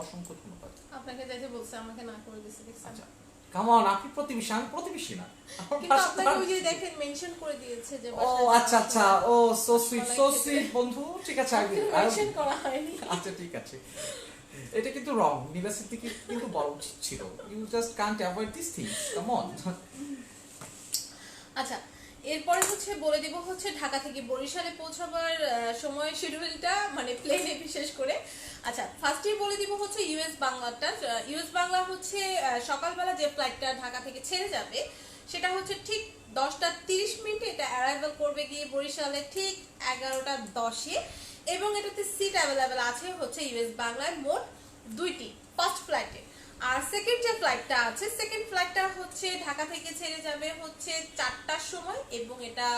অসংখ্য ধন্যবাদ। আপনাকে যাইতে বলছে, আমাকে না করে দিছে, দেখছেন? আচ্ছা, কাম অন, আপনি প্রতিবেশী, আমি প্রতিবেশী না। কিন্তু আপনাকে ওই যে দেখেন মেনশন করে দিয়েছে যে ও আচ্ছা, ও সো সুইট বন্ধু, ঠিক আছে, মেনশন করা হয়নি। আচ্ছা ঠিক আছে, এটা কিন্তু রং, নীলা সিদ্দিকী কিন্তু বলা উচিত ছিল। You just can't avoid this things, come on. আচ্ছা, এরপরে হচ্ছে বলে দিব হচ্ছে ঢাকা থেকে বরিশালে পৌঁছাবার সময় শিডিউলটা, মানে প্লেনে বিশেষ করে। আচ্ছা, ফার্স্টেই বলে দিব হচ্ছে ইউএস বাংলাটা। ইউএস বাংলা হচ্ছে সকালবেলা যে ফ্লাইটটা ঢাকা থেকে ছেড়ে যাবে, সেটা হচ্ছে ঠিক 10:30 এটা অ্যারাইভাল করবে গিয়ে বরিশালে ঠিক 11:10, এবং এটাতে সিট অ্যাভেলেবেল আছে হচ্ছে ইউএস বাংলায় মোট 2টি ফার্স্ট ফ্লাইটে। আর সেকেন্ড যে ফ্লাইটটা আছে, সেকেন্ড ফ্লাইটটা হচ্ছে ঢাকা থেকে ছেড়ে যাবে হচ্ছে 4টার সময়, এবং এটা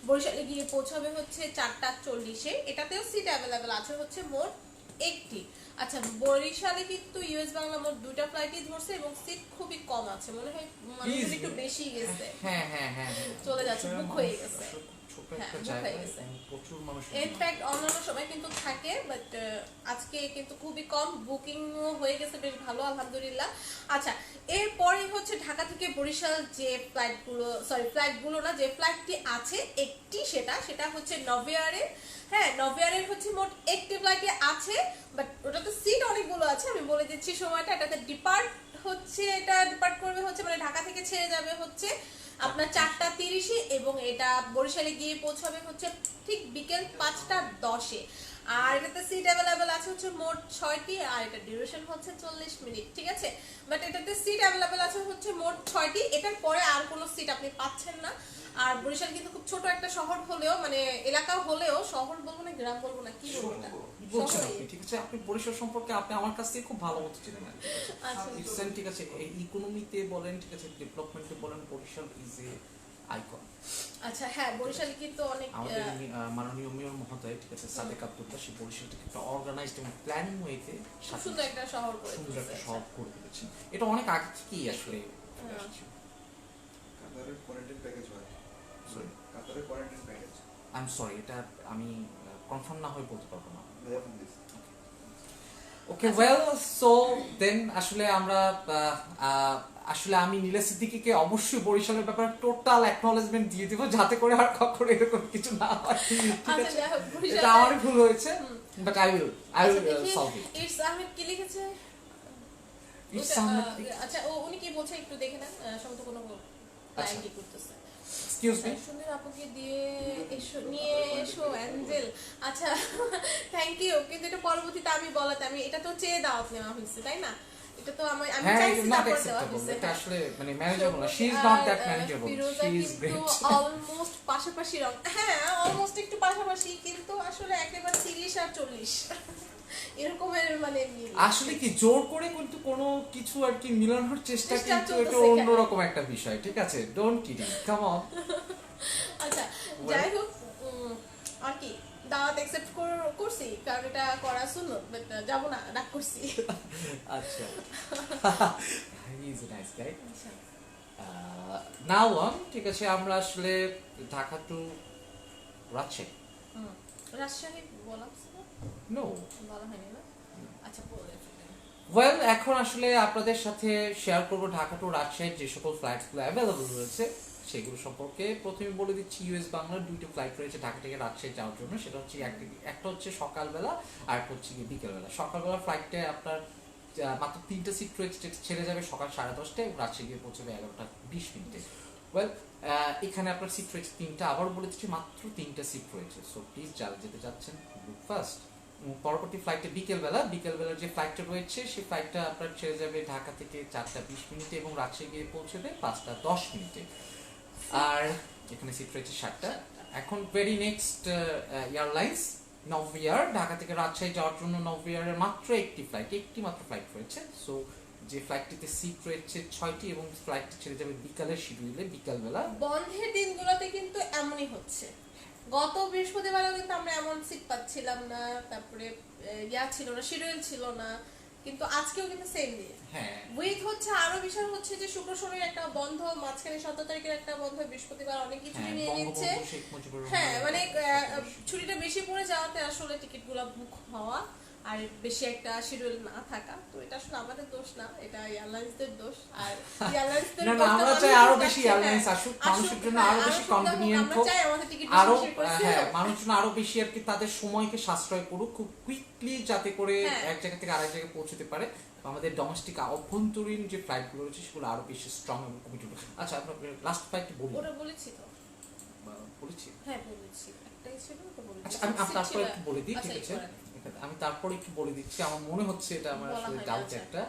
বরিশালে গিয়ে পৌঁছাবে হচ্ছে 4:40। এটাতেও সিট অ্যাভেলেবেল আছে হচ্ছে মোট 1টি। আচ্ছা, বরিশালে কিন্তু ইউএস বাংলা মোট 2টা ফ্লাইটই ধরছে, এবং সিট খুবই কম আছে, মনে হয় মানুষ একটু বেশি গেছে। হ্যাঁ, চলে যাচ্ছে, বুক হয়ে গেছে। ছোট হ্যাঁ, একটা বুক জায়গা, হয়ে গেছে। প্রচুর মানুষ। ইনফ্যাক্ট অন্যান্য সময় কিন্তু থাকে, বাট আজকে কিন্তু খুবই কম, বুকিংও হয়ে গেছে বেশ ভালো, আলহামদুলিল্লাহ। আচ্ছা, এরপরে হচ্ছে ঢাকা থেকে বরিশাল যে ফ্লাইটগুলো না, যে ফ্লাইটটি আছে একটি, সেটা হচ্ছে নভোএয়ারের। হ্যাঁ, নভোএয়ারের হচ্ছে মোট একটি ফ্লাইটে আছে, বাট ওটাতে সিট অনেকগুলো আছে। আমি বলে দিচ্ছি সময়টা। এটাতে ডিপার্ট করবে হচ্ছে, মানে ঢাকা থেকে ছেড়ে যাবে হচ্ছে আপনার 4:30, এবং এটা বরিশালে গিয়ে পৌঁছাবে হচ্ছে ঠিক বিকেল 5:10। আর এটাতে সিট অ্যাভেলেবেল আছে হচ্ছে মোট 6টি, আর এটা ডিউরেশন হচ্ছে 40 মিনিট, ঠিক আছে। বাট এটাতে সিট অ্যাভেলেবেল আছে হচ্ছে মোট 6টি। এটার পরে আর কোনো সিট আপনি পাচ্ছেন না। আর বরিশাল কিন্তু খুব ছোট একটা শহর হলেও, মানে এলাকা হলেও, শহর বলবো না গ্রাম বলবো না, কি বলবো না, বলছেন আপনি, ঠিক আছে। আপনি বরিশাল সম্পর্কে আপনি আমার কাছ থেকে খুব ভালো মতো চিনেন। আচ্ছা, ঠিক আছে, ইকোনমিতে বলেন, ঠিক আছে, ডেভেলপমেন্টে বলেন, বরিশাল ইজ এ আইকন। আচ্ছা, হ্যাঁ, বরিশাল কিন্তু অনেক আমাদের মাননীয় মেয়র মহোদয়, ঠিক আছে, সাদেক আব্দুল্লাহ, সে বরিশালটাকে একটা অর্গানাইজড এবং প্ল্যানিং ওয়েতে সুন্দর একটা শহর করে সুন্দর একটা তুলেছে। শহর করে দিয়েছেন। এটা অনেক আগে থেকেই আসলে আসছে। কাতারের কোয়ারেন্টাইন প্যাকেজ হয়। সরি কাতারে quarantine package I am sorry, এটা আমি কনফার্ম না হয়ে বলতে পারবো না। ওকে ওয়েল, সো দেন আসলে আমরা আসলে আমি নীলা সিদ্দিকীকে অবশ্যই বরিশালের ব্যাপারে টোটাল অ্যাকনলেজমেন্ট দিয়ে দিব, যাতে করে আর কখনো এরকম কিছু না হয়। ঠিক আচ্ছা আছে, যাই হোক, এটা বরিশালে- আমারই ভুল হয়েছে, বাট আই উইল আচ্ছা, দেখি, সলভ ইট। ইটস আহমেদ কি লিখেছে? ইটস ওটা, আহমেদ, আচ্ছা উনি কি বলছে একটু দেখে নেন, সম্ভবত কোনো ক্লায়েন্ট কি করতেছে। Excuse me. সুন্দর আপুকে দিয়ে এসো, নিয়ে এসো অ্যাঞ্জেল। আচ্ছা থ্যাংক ইউ, কিন্তু এটা পরবর্তীতে আমি বলাতে, আমি এটা তো চেয়ে দাওয়াত নেওয়া হয়েছে তাই না, এটা তো আমি হ্যাঁ, চাইছি নট তারপর দেওয়া অ্যাকসেপ্টেবল, হয়েছে। এটা আসলে মানে ম্যানেজেবল না, she is not that manageable, Firoza she is কিন্তু গ্রেট। অলমোস্ট পাশাপাশি রং, হ্যাঁ অলমোস্ট একটু পাশাপাশি, কিন্তু আসলে একেবারে 30 আর 40 এরকমের মানে মিল। আসলে কি জোর করে কিন্তু কোনো কিছু আর কি মিলানোর চেষ্টা চেষ্টা কিন্তু এটা চলতেছে অন্যরকম একটা বিষয়, ঠিক আছে, ডোন্ট কিডিং, কাম অন। আচ্ছা যাই হোক, আর কি দাওয়াত অ্যাকসেপ্ট করছি, কারণ এটা করা সুন্নত, বাট যাব না, রাগ করছি। আচ্ছা, he is a nice guy. Now on, ঠিক আছে, আমরা আসলে ঢাকা টু রাজশাহী, রাজশাহী বলা নো বলা হয়নি না? আচ্ছা বলে ফেলেন। ওয়েল, এখন আসলে আপনাদের সাথে শেয়ার করব ঢাকা টু রাজশাহীর যে সকল ফ্লাইটসগুলো অ্যাভেলেবল রয়েছে সেগুলো সম্পর্কে। প্রথমে বলে দিচ্ছি, ইউএস বাংলার দুইটা ফ্লাইট রয়েছে ঢাকা থেকে রাজশাহী যাওয়ার জন্য, সেটা হচ্ছে একটা হচ্ছে সকালবেলা আর একটা হচ্ছে বিকেলবেলা। সকালবেলা ফ্লাইটে আপনার মাত্র 3টা সিট রয়েছে, যেটা ছেড়ে যাবে সকাল 10:30টায় এবং রাজশাহী গিয়ে পৌঁছবে 11:20 ওয়েল, এখানে আপনার সিট রয়েছে 3টা, আবার বলে দিচ্ছি মাত্র 3টা সিট রয়েছে, সো প্লিজ যারা যেতে যাচ্ছেন বুক ফার্স্ট। পরবর্তী ফ্লাইটে বিকেলবেলার যে ফ্লাইটটা রয়েছে সেই ফ্লাইটটা আপনার ছেড়ে যাবে ঢাকা থেকে 4:20 এবং রাজশাহী গিয়ে পৌঁছবে 5:10। আর এখানে সিট রয়েছে 7টা। এখন ভেরি নেক্সট এয়ারলাইন্স নভেয়ার, ঢাকা থেকে রাজশাহী যাওয়ার জন্য নভেয়ারের মাত্র একটি মাত্র ফ্লাইট রয়েছে, সো যে ফ্লাইটটিতে সিট রয়েছে 6টি এবং ফ্লাইটটি ছেড়ে যাবে বিকালের শিডিউলে, বিকালবেলা। বন্ধের দিনগুলোতে কিন্তু এমনই হচ্ছে, গত বৃহস্পতিবারও কিন্তু আমরা এমন সিট পাচ্ছিলাম না, তারপরে ছিল না, শিডিউল ছিল না, কিন্তু আজকেও কিন্তু সেম ডে। হ্যাঁ, উইথ হচ্ছে আরো বিষয় হচ্ছে যে শুক্র শনির একটা বন্ধ, মাঝখানে 17 তারিখের একটা বন্ধ, বৃহস্পতিবার অনেক কিছু নিয়ে নিচ্ছে। বঙ্গবন্ধু শেখ মুজিবুর হ্যাঁ রহমানের মানে জন্মদিন। ছুটিটা বেশি পড়ে যাওয়াতে আসলে টিকিটগুলো বুক হওয়া আর বেশি একটা শিডিউল না থাকা, তো এটা আসলে আমাদের দোষ না, এটা এয়ারলাইন্সদের দোষ। আর এয়ারলাইন্সদের না, আমরা চাই আরো বেশি এয়ারলাইন্স আসুক, মানুষের জন্য আরো বেশি কনভিনিয়েন্ট হোক, আরো হ্যাঁ, মানুষের জন্য আরো বেশি আর কি তাদের সময়কে সাশ্রয় করুক, খুব কুইকলি যাতে করে হ্যাঁ। এক জায়গা থেকে আরেক জায়গায় পৌঁছতে পারে। আমাদের ডোমেস্টিক অভ্যন্তরীণ যে ফ্লাইটগুলো রয়েছে সেগুলো আরো বেশি স্ট্রং এবং কমিটেড। আচ্ছা, আপনার লাস্ট ফ্লাইটটি বলুন। ওটা বলেছি তো, বলেছি। হ্যাঁ বলেছি, একটাই ছিল তো বলেছি। আচ্ছা, আমি তারপরে একটু বলে দিই, ঠিক আচ্ছা, আছে, আমি তারপরে একটু বলে দিচ্ছি, আমার মনে হচ্ছে এটা আমার বলা আসলে হয়নি, ডাউট আচ্ছা। একটা।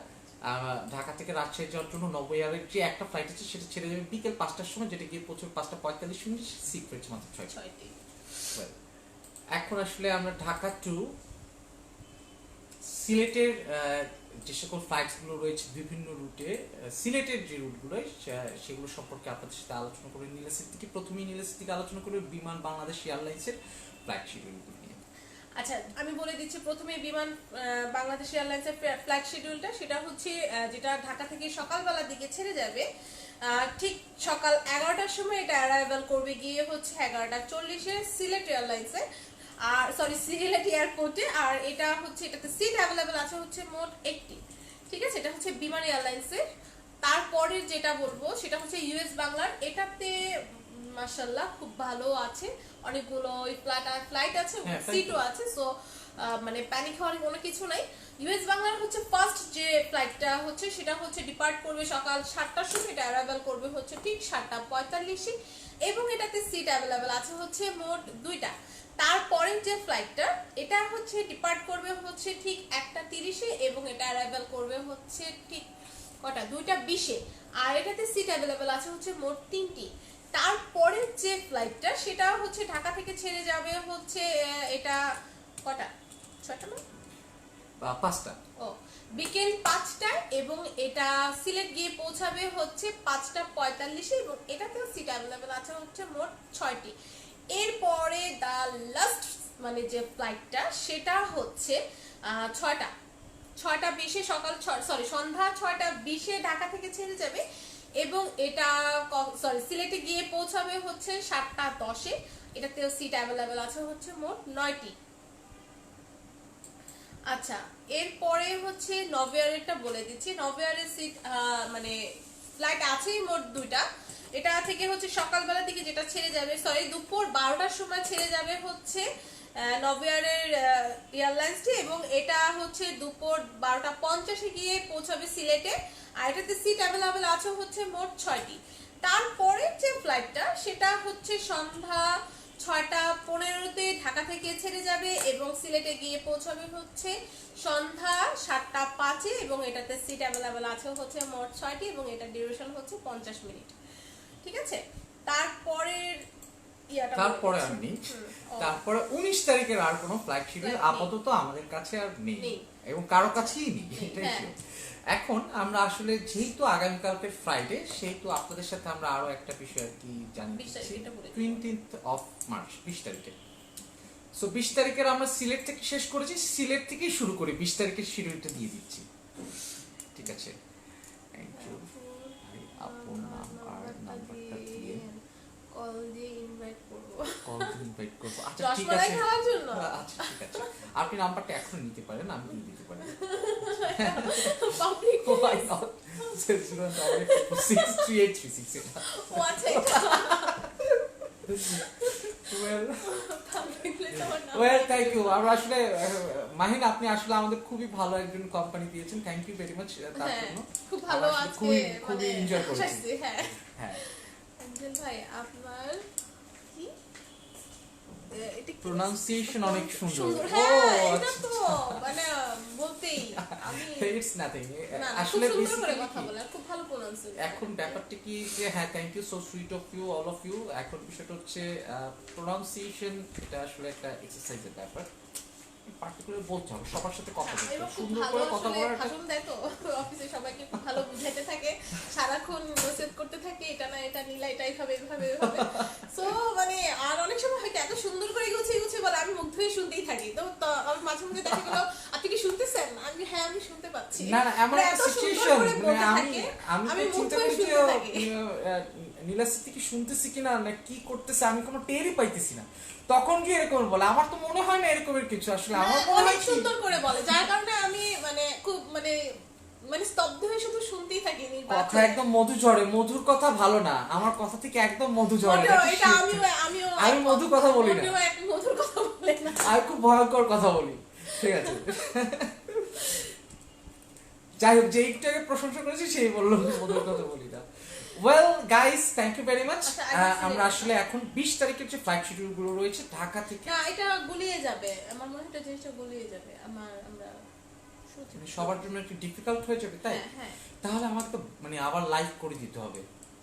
ঢাকা থেকে রাজশাহী যাওয়ার জন্য নভোএয়ারের যে একটা ফ্লাইট আছে সেটা ছেড়ে যাবে বিকেল 5টার সময়, যেটা গিয়ে পৌঁছবে 5:45, সিট রয়েছে মাত্র 6টি। 6টি। এখন আসলে আমরা ঢাকা টু সিলেটের যে সকল ফ্লাইটসগুলো রয়েছে বিভিন্ন রুটে, সিলেটের যে রুটগুলো সেগুলো সম্পর্কে আপনাদের সাথে আলোচনা করে নীলা সিদ্দিকী। প্রথমেই নীলা সিদ্দিকী আলোচনা করবে বিমান বাংলাদেশ এয়ারলাইন্সের ফ্লাইট শিডিউলগুলো নিয়ে। আচ্ছা আমি বলে দিচ্ছি, প্রথমে বিমান বাংলাদেশ এয়ারলাইন্সের ফ্লাইট শিডিউলটা, সেটা হচ্ছে যেটা ঢাকা থেকে সকালবেলার দিকে ছেড়ে যাবে, ঠিক সকাল 11টার সময় এটা অ্যারাইভাল করবে গিয়ে হচ্ছে 11:40-এ সিলেট এয়ারলাইন্সে, আর সিলেট এয়ারপোর্টে। আর এটা হচ্ছে, এটাতে সিট অ্যাভেলেবেল আছে হচ্ছে মোট 1টি, ঠিক আছে, এটা হচ্ছে বিমান এয়ারলাইন্সের। তারপরে যেটা বলবো সেটা হচ্ছে ইউএস বাংলার, এটাতে মাশাআল্লাহ খুব ভালো আছে, অনেকগুলো ফ্লাইট আছে, সিটও আছে, সো মানে প্যানিক হওয়ার কোনো কিছু নাই। ইউএস বাংলার হচ্ছে ফার্স্ট যে ফ্লাইটটা হচ্ছে সেটা হচ্ছে ডিপার্ট করবে সকাল 7টার সময়, এটা অ্যারাইভাল করবে হচ্ছে ঠিক 7:45 এবং এটাতে সিট অ্যাভেলেবেল আছে হচ্ছে মোট 2টা। তারপরের যে ফ্লাইটটা, এটা হচ্ছে ডিপার্ট করবে হচ্ছে ঠিক 1:30-এ এবং এটা অ্যারাইভাল করবে হচ্ছে ঠিক কটা 2:20-এ, আর এটাতে সিট অ্যাভেলেবেল আছে হচ্ছে মোট 3টি। তারপরের যে ফ্লাইটটা সেটা হচ্ছে ঢাকা থেকে ছেড়ে যাবে হচ্ছে এটা কটা 6টা না 5টা, ও বিকেল 5টায় এবং এটা সিলেট গিয়ে পৌঁছাবে হচ্ছে 5:45-এ এবং এটাতেও সিট অ্যাভেলেবেল আছে হচ্ছে মোট 6টি। এরপরে দা লাস্ট মানে যে ফ্লাইটটা সেটা হচ্ছে 6:20-এ সন্ধ্যা 6:20-এ ঢাকা থেকে ছেড়ে যাবে এবং এটা সিলেটে গিয়ে পৌঁছাবে হচ্ছে 7:10-এ। এটাতেও সিট অ্যাভেলেবেল আছে হচ্ছে মোট 9টি। আচ্ছা, এরপরে হচ্ছে নভেয়ারেরটা বলে দিচ্ছি। নভেয়ারের সিট মানে ফ্লাইট আছেই মোট 2টা। এটা থেকে হচ্ছে সকালবেলা থেকে যেটা ছেড়ে যাবে, দুপুর 12টার সময় ছেড়ে যাবে হচ্ছে নভেয়ারের এয়ারলাইন্সটি, এবং এটা হচ্ছে দুপুর 12:50-এ গিয়ে পৌঁছাবে সিলেটে। আর এটাতে সিট অ্যাভেলেবেল আছে হচ্ছে মোট 6টি। তারপরে যে ফ্লাইটটা সেটা হচ্ছে সন্ধ্যা 6:15-তে ঢাকা থেকে ছেড়ে যাবে এবং সিলেটে গিয়ে পৌঁছাবে হচ্ছে সন্ধ্যা 7:05-এ, এবং এটাতে সিট অ্যাভেলেবেল আছে হচ্ছে মোট 6টি এবং এটা ডিউরেশন হচ্ছে 50 মিনিট। ঠিক আছে, তারপরের তারপরে আর নেই। তারপরে 19 তারিখের আর কোনো ফ্লাইট শিডিউল আপাতত আমাদের কাছে আর নেই এবং কারো কাছেই নেই, এটাই ছিল। এখন আমরা আসলে যেহেতু আগামীকালকে ফ্রাইডে, সেহেতু আপনাদের সাথে আমরা আরো একটা বিষয় আর কি জানিয়ে দিচ্ছি। 20th of March, 20 তারিখে। সো 20 তারিখের আমরা সিলেট থেকে শেষ করেছি, সিলেট থেকেই শুরু করি, 20 তারিখের শিডিউলটা দিয়ে দিচ্ছি। ঠিক আছে, থ্যাংক ইউ। আপনার নাম্বারটা দিয়ে কল দিয়ে ইনভাইট করব। আচ্ছা ঠিক আছে, আচ্ছা ঠিক আছে, আপনি নাম্বারটা এখন নিতে পারেন, আমি দিয়ে দিতে পারি। Public Why not? 06836 এটা। ও আচ্ছা, এটা Well, thank you. আমরা আসলে মাহিন, আপনি আসলে আমাদের খুবই ভালো একজন কোম্পানি দিয়েছেন, থ্যাংক ইউ ভেরি মাচ তার জন্য। খুব ভালো আজকে খুবই এনজয় করেছি। হ্যাঁ হ্যাঁ, অঞ্জল ভাই আপনার কি এটা প্রোনাউন্সিয়েশন অনেক সুন্দর। হ্যাঁ, এটা তো মানে বলতেই আমি ইটস নাথিং। আসলে আসলে সুন্দর করে কথা বলেন, খুব ভালো প্রোনাউন্সিয়েশন। এখন ব্যাপারটা কি যে হ্যাঁ, thank you, so sweet of you, all of you. এখন বিষয়টা হচ্ছে প্রোনাউন্সিয়েশন, এটা আসলে একটা এক্সারসাইজের ব্যাপার, পার্টিকুলার বলতে হবে, সবার সাথে কথা বলতে হবে, সুন্দর করে কথা বলার একটা ভাষণ দেয় তো অফিসে সবাইকে খুব ভালো বুঝাইতে থাকে, সারাক্ষণ মেসেজ করতে থাকে, এটা না এটা নীলা এটা এইভাবে এইভাবে এইভাবে। সো মানে আর অনেক সময় হয় এত সুন্দর করে গুছিয়ে গুছিয়ে বলে, আমি মুগ্ধ হয়ে শুনতেই থাকি। তো আমি মাঝে মাঝে দেখা গেল আপনি কি শুনতেছেন, আমি হ্যাঁ আমি শুনতে পাচ্ছি। না না, এমন একটা সিচুয়েশন, আমি মুগ্ধ চিন্তা হয়ে করছি শুনতে থাকি। নীলা সিটি কি শুনতেছি কিনা না কি করতেছে, আমি কোনো টেরই পাইতেছি না। তখন কি এরকম বলে, আমার তো মনে হয় না এরকমের কিছু, আসলে আমার মনে হয় অনেক সুন্দর করে বলে, যার কারণে আমি মানে খুব মানে স্তব্ধ হয়ে শুধু শুনতেই থাকি। কথা একদম মধু ঝরে, মধুর কথা ভালো না, আমার কথা থেকে একদম মধু ঝরে। এটা আমি মধু কথা বলি না, মধুর কথা বলে না, আমি খুব ভয়ঙ্কর কথা বলি। ঠিক আছে, যাই হোক, যে একটু আগে প্রশংসা করেছি সেই বললো মধুর কথা বলি না। Well guys, thank you very much. আমরা আসলে এখন 20 তারিখের যে ফ্লাইট শিডিউল গুলো রয়েছে ঢাকা থেকে, না এটা গুলিয়ে যাবে, আমার মনে হয় এটা জিনিসটা গুলিয়ে যাবে। আমরা সবার জন্য একটু ডিফিকাল্ট হয়ে যাবে, তাই? হ্যাঁ, তাহলে আমাকে তো মানে আবার লাইভ করে দিতে হবে।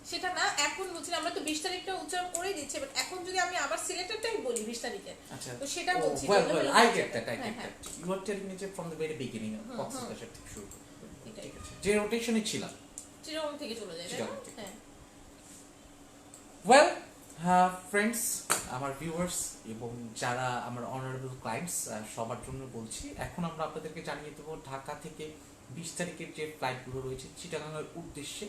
সেটা না, এখন বলছি আমরা তো 20 তারিখটা উচ্চারণ করেই দিচ্ছি, বাট এখন যদি আমি আবার সিলেক্টেডটাই বলি 20 তারিখে, আচ্ছা তো সেটা বলছি। well I get that you are telling me from the very beginning Cox's Bazar থেকে শুরু করতে। ঠিক আছে, যে রোটেশনে ছিলাম চিরং থেকে চলে যায়, হ্যাঁ। ওয়েল ফ্রেন্ডস, আমার ভিউয়ার্স এবং যারা আমার অনারেবল ক্লায়েন্টস, সবার জন্য বলছি, এখন আমরা আপনাদেরকে জানিয়ে দেবো ঢাকা থেকে 20 তারিখের যে ফ্লাইটগুলো রয়েছে চিটাগাংয়ের উদ্দেশ্যে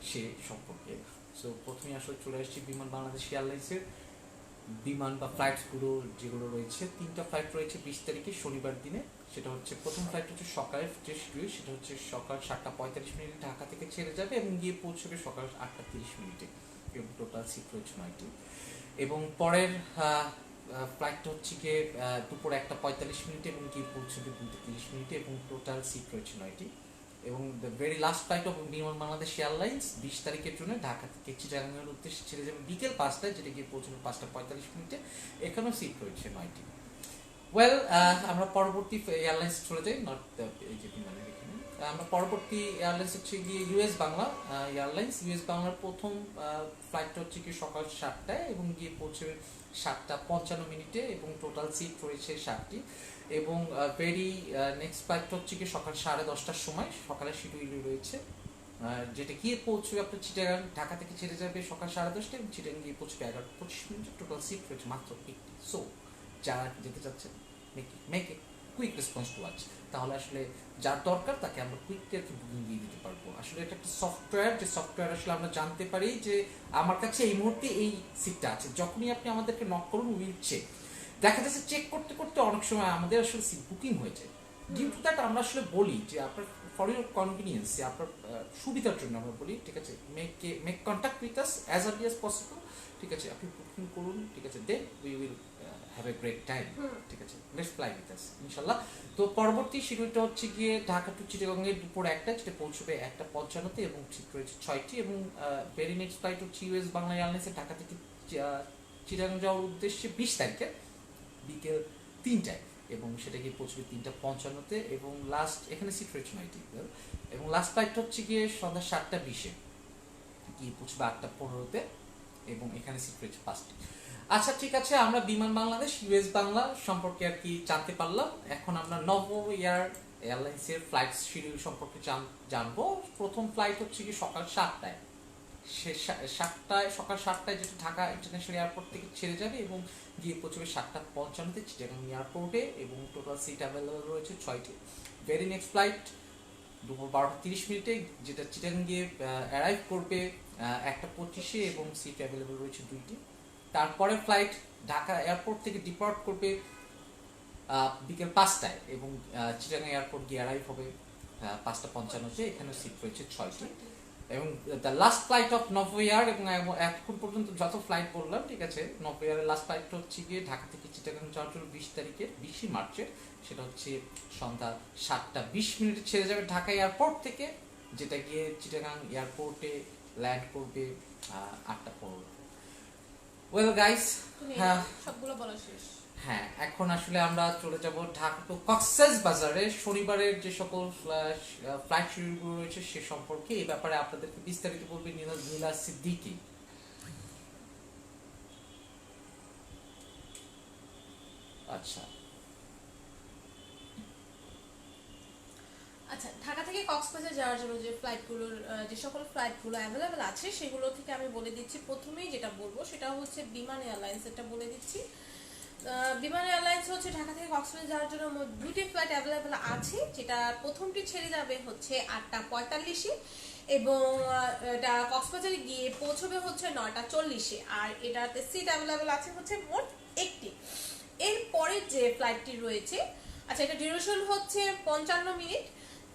সে সম্পর্কে। সো প্রথমে আসলে চলে আসছি বিমান বাংলাদেশ এয়ারলাইন্সের বিমান বা ফ্লাইটসগুলো যেগুলো রয়েছে। 3টা ফ্লাইট রয়েছে 20 তারিখে শনিবার দিনে। সেটা হচ্ছে প্রথম ফ্লাইট হচ্ছে সকালের যে শিডিউল, সেটা হচ্ছে সকাল 7:45 ঢাকা থেকে ছেড়ে যাবে এবং গিয়ে পৌঁছবে সকাল 8:30 এবং টোটাল সিট রয়েছে 9টি। এবং পরের ফ্লাইটটা হচ্ছে গিয়ে দুপুর 1:45 এবং গিয়ে পৌঁছবে 2:30 এবং টোটাল সিট রয়েছে 9টি। এবং the very last flight of বিমান বাংলাদেশ এয়ারলাইন্স 20 তারিখের জন্য ঢাকা থেকে চিটাগাংয়ের উদ্দেশ্যে ছেড়ে যাবে বিকেল 5টায়, যেটা গিয়ে পৌঁছবে 5:45। এখানেও সিট রয়েছে 9টি। ওয়েল, আমরা পরবর্তী এয়ারলাইন্স চলে যাই, নট এই যে বিমানের এখানে। আমরা পরবর্তী এয়ারলাইন্স হচ্ছে গিয়ে ইউএস বাংলা এয়ারলাইন্স। ইউএস বাংলার প্রথম ফ্লাইটটা হচ্ছে কি সকাল 7টায় এবং গিয়ে পৌঁছবে 7:55 এবং টোটাল সিট রয়েছে 7টি। এবং ভেরি নেক্সট ফ্লাইটটা হচ্ছে কি সকাল 10:30টার সময়, সকালের শিডিউল রয়েছে, যেটা গিয়ে পৌঁছবে আপনার চিটাগাং। ঢাকা থেকে ছেড়ে যাবে সকাল 10:30 এবং চিটাগাং গিয়ে পৌঁছবে 11:25। টোটাল সিট রয়েছে মাত্র 8টি। সো যারা যেতে চাচ্ছেন make it quick response to আজ, তাহলে আসলে যার দরকার তাকে আমরা কুইকলি আর কি বুকিং দিয়ে দিতে পারবো। আসলে এটা একটা সফটওয়্যার, যে সফটওয়্যার আসলে আমরা জানতে পারি যে আমার কাছে এই মুহূর্তে এই সিটটা আছে, যখনই আপনি আমাদেরকে নক করুন উইল চেক। দেখা যাচ্ছে চেক করতে করতে অনেক সময় আমাদের আসলে সিট বুকিং হয়ে যায়। ডিউ টু দ্যাট আমরা আসলে বলি যে আপনার ফর ইউর কনভিনিয়েন্স, আপনার সুবিধার জন্য আমরা বলি, ঠিক আছে, make contact with us as early as possible, ঠিক আছে, আপনি বুকিং করুন, ঠিক আছে, then we will have a great time, ঠিক আছে, লেটস ফ্লাই উইথ আস ইনশাল্লাহ। তো পরবর্তী শিডিউলটা হচ্ছে গিয়ে ঢাকা টু চিটাগংয়ের দুপুর 1টা, যেটা পৌঁছবে 1:55 এবং ঠিক রয়েছে 6টি, এবং ভেরি নেক্সট ফ্লাইট হচ্ছে ইউএস বাংলা এয়ারলাইন্সের ঢাকা থেকে চিটাগং যাওয়ার উদ্দেশ্যে 20 তারিখে বিকেল 3টায়, এবং সেটা গিয়ে পৌঁছবে 3:55 এবং লাস্ট এখানে সিট রয়েছে 9টি, এবং লাস্ট ফ্লাইট হচ্ছে গিয়ে সন্ধ্যা 7:20 গিয়ে পৌঁছবে 8:15 এবং এখানে সিট রয়েছে 5টি। আচ্ছা ঠিক আছে, আমরা বিমান বাংলাদেশ ইউএস বাংলা সম্পর্কে আর কি জানতে পারলাম। এখন আমরা নভ এয়ারলাইন্সের ফ্লাইট শিডিউল সম্পর্কে জানবো। প্রথম ফ্লাইট হচ্ছে কি সকাল 7টায়, সকাল 7টায় যেটা ঢাকা ইন্টারন্যাশনাল এয়ারপোর্ট থেকে ছেড়ে যাবে এবং গিয়ে পৌঁছবে 7:55 চিটাগাং এয়ারপোর্টে, এবং টোটাল সিট অ্যাভেলেবল রয়েছে 6টি। ভেরি নেক্সট ফ্লাইট দুপুর 12:30 যেটা চিটাগাং গিয়ে অ্যারাইভ করবে 1:25 এবং সিট অ্যাভেলেবল রয়েছে 2টি। তারপরে ফ্লাইট ঢাকা এয়ারপোর্ট থেকে ডিপার্ট করবে বিকেল 5টায় এবং চিটাগাং এয়ারপোর্ট গিয়ে অ্যারাইভ হবে 5:55, এখানে সিট রয়েছে 6টি। এবং the last flight of Novoair, এবং এখন পর্যন্ত যত ফ্লাইট বললাম, ঠিক আছে, নভ এয়ারের লাস্ট ফ্লাইট হচ্ছে গিয়ে ঢাকা থেকে চিটাগাং যাওয়ার জন্য 20 মার্চের, সেটা হচ্ছে সন্ধ্যা 7:20 ছেড়ে যাবে ঢাকা এয়ারপোর্ট থেকে, যেটা গিয়ে চিটাগাং এয়ারপোর্টে ল্যান্ড করবে 8:15। ওয়েল গাইস, হ্যাঁ সবগুলো বলা শেষ। হ্যাঁ, এখন আসলে আমরা চলে যাব ঢাকা টু কক্সেস বাজারে শনিবারের যে সকল ফ্লাইট শিডিউলগুলো রয়েছে সে সম্পর্কে। এই ব্যাপারে আপনাদেরকে বিস্তারিত বলবে নীলা সিদ্দিকী। আচ্ছা আচ্ছা, ঢাকা থেকে কক্সবাজার যাওয়ার জন্য যে সকল ফ্লাইটগুলো অ্যাভেলেবেল আছে সেগুলো থেকে আমি বলে দিচ্ছি। প্রথমেই যেটা বলবো সেটা হচ্ছে বিমান এয়ারলাইন্স, এটা বলে দিচ্ছি। বিমান এয়ারলাইন্স হচ্ছে ঢাকা থেকে কক্সবাজার যাওয়ার জন্য মোট 2টি ফ্লাইট অ্যাভেলেবেল আছে, যেটা প্রথমটি ছেড়ে যাবে হচ্ছে 8:45 এবং এটা কক্সবাজারে গিয়ে পৌঁছবে হচ্ছে 9:40, আর এটাতে সিট অ্যাভেলেবেল আছে হচ্ছে মোট 1টি। এরপরে যে ফ্লাইটটি রয়েছে, আচ্ছা, এটা ডিউরেশন হচ্ছে 55 মিনিট।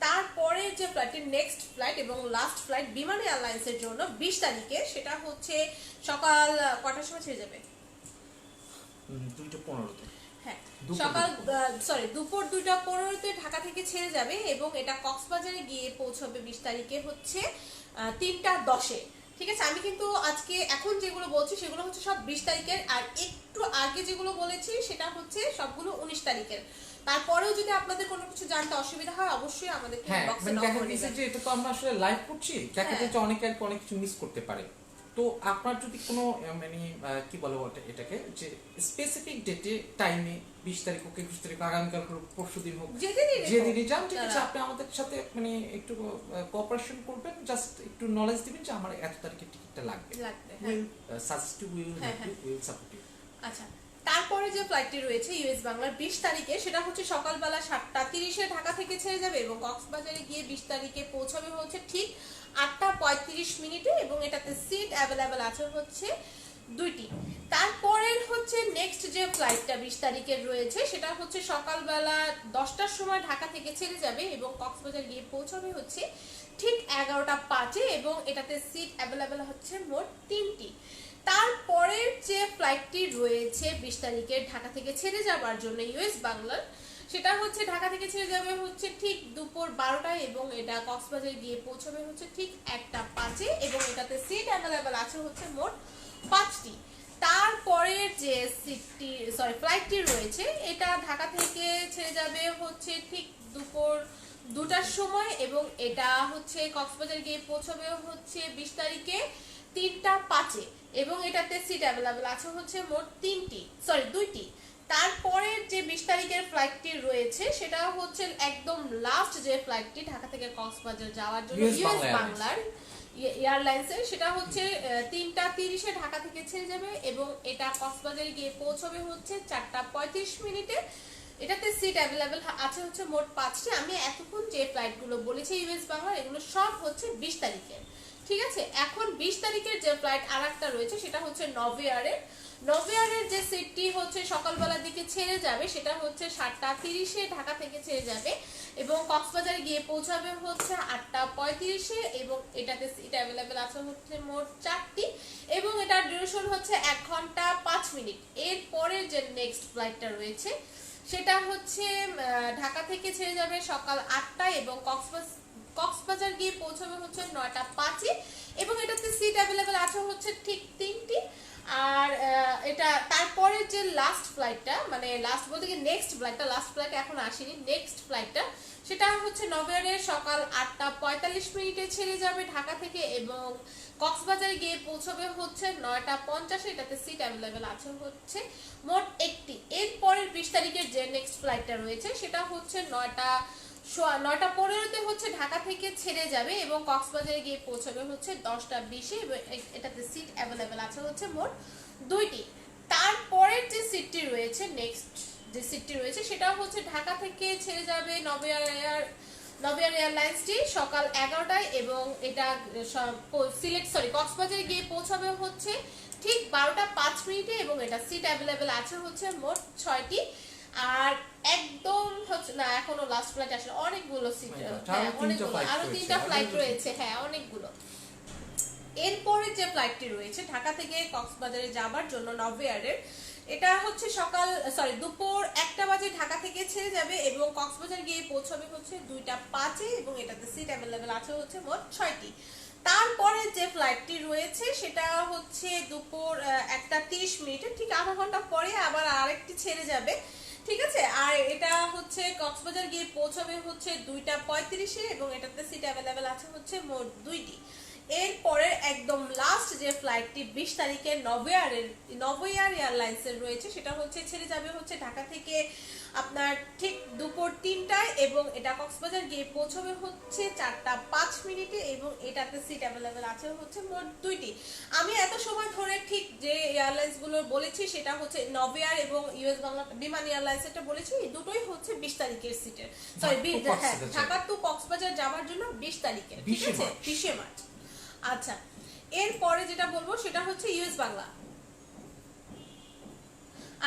তারপরে যে ফ্লাইটটি নেক্সট ফ্লাইট এবং লাস্ট ফ্লাইট বিমান এয়ারলাইন্সের জন্য 20 তারিখে, সেটা হচ্ছে সকাল কটার সময় ছেড়ে যাবে? 2:15-তে। হ্যাঁ, দুপুর 2:15-তে ঢাকা থেকে ছেড়ে যাবে এবং এটা কক্সবাজারে গিয়ে পৌঁছবে 20 তারিখে হচ্ছে 3:10-এ। ঠিক আছে, আমি কিন্তু আজকে এখন যেগুলো বলছি সেগুলো হচ্ছে সব 20 তারিখের, আর একটু আগে যেগুলো বলেছি সেটা হচ্ছে সবগুলো 19 তারিখের। তারপরেও যদি আপনাদের কোনো কিছু জানতে অসুবিধা হয় অবশ্যই আমাদেরকে ইনবক্সে নক করে দিবেন। যে এটা তো আমরা আসলে লাইভ করছি, দেখা যাচ্ছে অনেকে অনেক কিছু মিস করতে পারে। তো আপনার যদি কোনো মানে কি বলে এটাকে, যে স্পেসিফিক ডেটে টাইমে 20 তারিখ হোক, 21 তারিখ, আগামীকাল পরশু দিন হোক, যেদিনই যান, ঠিক আছে, আপনি আমাদের সাথে মানে একটু কোঅপারেশন করবেন, জাস্ট একটু নলেজ দিবেন যে আমার এত তারিখের টিকিটটা লাগবে। Will suggest you, will help you, will support you. আচ্ছা, তারপরে যে ফ্লাইটটি রয়েছে ইউএস বাংলার 20 তারিখে, সেটা হচ্ছে সকালবেলা 7:30-এ ঢাকা থেকে ছেড়ে যাবে এবং কক্সবাজারে গিয়ে 20 তারিখে পৌঁছাবে হচ্ছে ঠিক 8:35 এবং এটাতে সিট অ্যাভেলেবেল আছে হচ্ছে 2টি। তারপরের হচ্ছে নেক্সট যে ফ্লাইটটা 20 তারিখের রয়েছে সেটা হচ্ছে সকালবেলা 10টার সময় ঢাকা থেকে ছেড়ে যাবে এবং কক্সবাজার গিয়ে পৌঁছাবে হচ্ছে ঠিক 11:05 এবং এটাতে সিট অ্যাভেলেবেল হচ্ছে মোট 3টি। তারপরের যে ফ্লাইটটি রয়েছে 20 তারিখে ঢাকা থেকে ছেড়ে যাবার জন্য ইউএস বাংলার, সেটা হচ্ছে ঢাকা থেকে ছেড়ে যাবে হচ্ছে ঠিক দুপুর 12টায় এবং এটা কক্সবাজার গিয়ে পৌঁছবে হচ্ছে ঠিক 1:05 এবং এটাতে সিট অ্যাভেলেবেল আছে হচ্ছে মোট 5টি। তারপরের যে ফ্লাইটটি রয়েছে এটা ঢাকা থেকে ছেড়ে যাবে হচ্ছে ঠিক দুপুর 2টার সময় এবং এটা হচ্ছে কক্সবাজার গিয়ে পৌঁছবে হচ্ছে 20 তারিখে 3:05 এবং এটাতে সিট অ্যাভেলেবেল আছে হচ্ছে মোট 2টি। তারপরের যে 20 তারিখের ফ্লাইটটি রয়েছে সেটা হচ্ছে একদম লাস্ট যে ফ্লাইটটি ঢাকা থেকে কক্সবাজার যাওয়ার জন্য ইউএস বাংলার এয়ারলাইন্সের, সেটা হচ্ছে 3:30-এ ঢাকা থেকে ছেড়ে যাবে এবং এটা কক্সবাজারে গিয়ে পৌঁছবে হচ্ছে 4:35 এটাতে সিট অ্যাভেলেবেল আছে হচ্ছে মোট 5টি। আমি এতক্ষণ যে ফ্লাইটগুলো বলেছি ইউএস বাংলার, এগুলো সব হচ্ছে 20 তারিখের, ঠিক আছে। এখন 20 তারিখের যে ফ্লাইট আর একটা রয়েছে সেটা হচ্ছে নভেয়ারের। নভেয়ারের যে সিটটি হচ্ছে সকালবেলার দিকে ছেড়ে যাবে সেটা হচ্ছে 7:30-এ ঢাকা থেকে ছেড়ে যাবে এবং কক্সবাজারে গিয়ে পৌঁছাবে হচ্ছে 8:35-এ এবং এটাতে সিট অ্যাভেলেবেল আছে হচ্ছে মোট 4টি এবং এটার ডিউরেশন হচ্ছে 1 ঘন্টা 5 মিনিট। এর পরের যে নেক্সট ফ্লাইটটা রয়েছে সেটা হচ্ছে ঢাকা থেকে ছেড়ে যাবে সকাল 8টায় এবং কক্সবাজার গিয়ে পৌঁছাবে হচ্ছে 9:05-এ এবং এটাতে সিট অ্যাভেলেবেল আছে হচ্ছে ঠিক 3টি। আর এটা তারপরে যে লাস্ট ফ্লাইটটা, মানে লাস্ট বলতে কি নেক্সট ফ্লাইটটা, লাস্ট ফ্লাইট এখন আসেনি, নেক্সট ফ্লাইটটা সেটা হচ্ছে নভেয়ারের সকাল 8:45 ছেড়ে যাবে ঢাকা থেকে এবং কক্সবাজারে গিয়ে পৌঁছবে হচ্ছে 9:50-এ। এটাতে সিট অ্যাভেলেবেল আছে হচ্ছে মোট 1টি। এরপরের 20 তারিখের যে নেক্সট ফ্লাইটটা রয়েছে সেটা হচ্ছে 9:15-তে হচ্ছে ঢাকা থেকে ছেড়ে যাবে এবং কক্সবাজারে গিয়ে পৌঁছবে হচ্ছে 10:20-এ এবং এটাতে সিট অ্যাভেলেবেল আছে হচ্ছে মোট 2টি। তারপরের যে সিটটি রয়েছে, নেক্সট যে সিটটি রয়েছে সেটা হচ্ছে ঢাকা থেকে ছেড়ে যাবে নভেয়ার এয়ারলাইন্সটি সকাল 11টায় এবং এটা কক্সবাজারে গিয়ে পৌঁছাবে হচ্ছে ঠিক 12:05 এবং এটা সিট অ্যাভেলেবেল আছে হচ্ছে মোট 6টি। আর একদম হচ্ছে না, এখনো লাস্ট ফ্লাইট আসলে অনেকগুলো সিট, আরো 3টা ফ্লাইট রয়েছে, হ্যাঁ অনেকগুলো। এরপরে যে ফ্লাইটটি রয়েছে ঢাকা থেকে কক্সবাজারে যাবার জন্য নভেয়ারের, এটা হচ্ছে দুপুর 1টা বাজে ঢাকা থেকে ছেড়ে যাবে এবং কক্সবাজার গিয়ে পৌঁছাবে হচ্ছে 2:05-এ এবং এটাতে সিট অ্যাভেলেবেল আছে হচ্ছে মোট 6টি। তারপরে যে ফ্লাইটটি রয়েছে সেটা হচ্ছে দুপুর 1:30 ঠিক আধা ঘন্টা পরে আবার আরেকটি ছেড়ে যাবে, ঠিক আছে। আর এটা হচ্ছে কক্সবাজার গিয়ে পৌঁছাবে হচ্ছে 2:35-এ এবং এটাতে সিট অ্যাভেলেবেল আছে হচ্ছে মোট 2টি। এরপরে একদম লাস্ট যে ফ্লাইটটি 20 তারিখে নভেয়ার এয়ারলাইন্সের রয়েছে সেটা হচ্ছে ছেড়ে যাবে হচ্ছে ঢাকা থেকে আপনার ঠিক দুপুর 3টায় এবং এটা কক্সবাজার গিয়ে পৌঁছবে হচ্ছে 4:05 এবং এটাতে সিট অ্যাভেলেবেল আছে হচ্ছে মোট 2টি। আমি এত সময় ধরে ঠিক যে এয়ারলাইন্স গুলো বলেছি সেটা হচ্ছে নভেয়ার এবং ইউএস বাংলা বিমান এয়ারলাইন্স, এটা বলেছি দুটোই হচ্ছে 20 তারিখের সিটের, ঢাকা টু কক্সবাজার যাওয়ার জন্য 20 তারিখে, ঠিক আছে, 20 মার্চ। আচ্ছা, এরপরে যেটা বলবো সেটা হচ্ছে ইউএস বাংলা।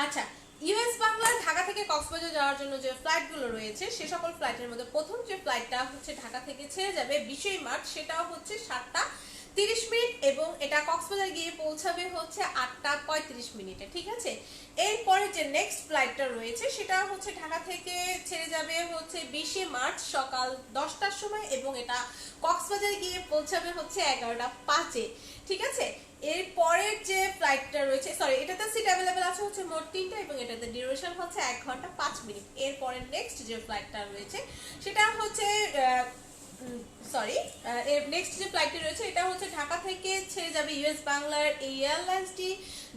আচ্ছা, ইউএস বাংলার ঢাকা থেকে কক্সবাজার যাওয়ার জন্য যে ফ্লাইটগুলো রয়েছে সে সকল ফ্লাইটের মধ্যে প্রথম যে ফ্লাইটটা হচ্ছে ঢাকা থেকে ছেড়ে যাবে 20 মার্চ, সেটা হচ্ছে 7:30 এবং এটা কক্সবাজার গিয়ে পৌঁছাবে হচ্ছে 8:35, ঠিক আছে। এরপরে যে নেক্সট ফ্লাইটটা রয়েছে সেটা হচ্ছে ঢাকা থেকে ছেড়ে যাবে হচ্ছে 20 মার্চ সকাল 10টার সময় এবং এটা কক্সবাজার গিয়ে পৌঁছাবে হচ্ছে 11:05, ঠিক আছে। এরপরের যে ফ্লাইটটা রয়েছে, এটাতে সিট অ্যাভেলেবেল আছে হচ্ছে মোট 3টা এবং এটাতে ডিউরেশন হচ্ছে 1 ঘন্টা 5 মিনিট। এরপরে নেক্সট যে ফ্লাইটটা রয়েছে সেটা হচ্ছে নেক্সট যে ফ্লাইটটি রয়েছে এটা হচ্ছে ঢাকা থেকে ছেড়ে যাবে ইউএস বাংলার এই এয়ারলাইন্সটি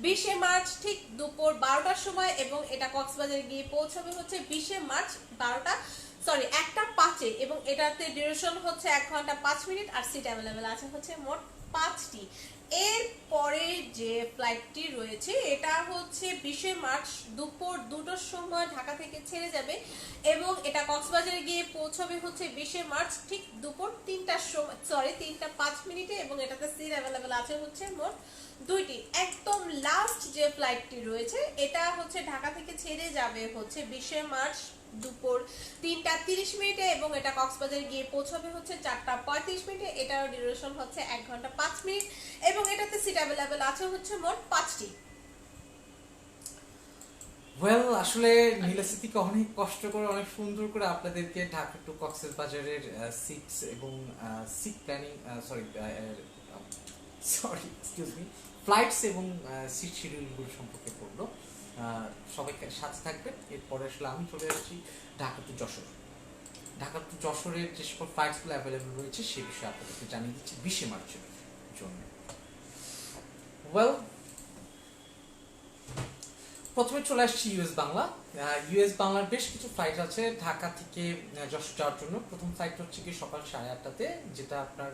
20 মার্চ ঠিক দুপুর 12টার সময় এবং এটা কক্সবাজারে গিয়ে পৌঁছাবে হচ্ছে 20 মার্চ 1:05 এবং এটাতে ডিউরেশন হচ্ছে 1 ঘন্টা 5 মিনিট আর সিট অ্যাভেলেবেল আছে হচ্ছে মোট 5টি। এরপরে যে ফ্লাইটটি রয়েছে এটা হচ্ছে 20 মার্চ দুপুর 2টার সময় ঢাকা থেকে ছেড়ে যাবে এবং এটা কক্সবাজারে গিয়ে পৌঁছবে হচ্ছে 20 মার্চ ঠিক দুপুর 3টার সময় 3:05 এবং এটাতে সিট অ্যাভেলেবেল আছে হচ্ছে মোট 2টি। একদম লাস্ট যে ফ্লাইটটি রয়েছে এটা হচ্ছে ঢাকা থেকে ছেড়ে যাবে হচ্ছে 20 মার্চ দুপুর 3:30 এবং এটা কক্সবাজার গিয়ে পৌঁছবে হচ্ছে 4:35, এটার ডিউরেশন হচ্ছে 1 ঘন্টা 5 মিনিট এবং এটাতে সিট অ্যাভেলেবেল আছে হচ্ছে মোট 5টি। ওয়েল, আসলে নীলাসিথিকে অনেক কষ্ট করে অনেক সুন্দর করে আপনাদেরকে ঢাকা টু কক্সবাজারের সিটস এবং সিট প্ল্যানিং ফ্লাইটস এবং সিট শিডিউলগুলো সম্পর্কে পড়লো। সবাইকে সাথে থাকবেন। এরপরে আসলে আমি চলে আসছি ঢাকা টু যশোর। ঢাকা টু যশোরের যে সকল ফ্লাইটসগুলো অ্যাভেলেবল রয়েছে সে বিষয়ে আপনাদেরকে জানিয়ে দিচ্ছি 20 মার্চের জন্য। ওয়েল, প্রথমে চলে আসছি ইউএস বাংলা। ইউএস বাংলার বেশ কিছু ফ্লাইট আছে ঢাকা থেকে যশোর যাওয়ার জন্য। প্রথম ফ্লাইট হচ্ছে কি সকাল 8:30-তে, যেটা আপনার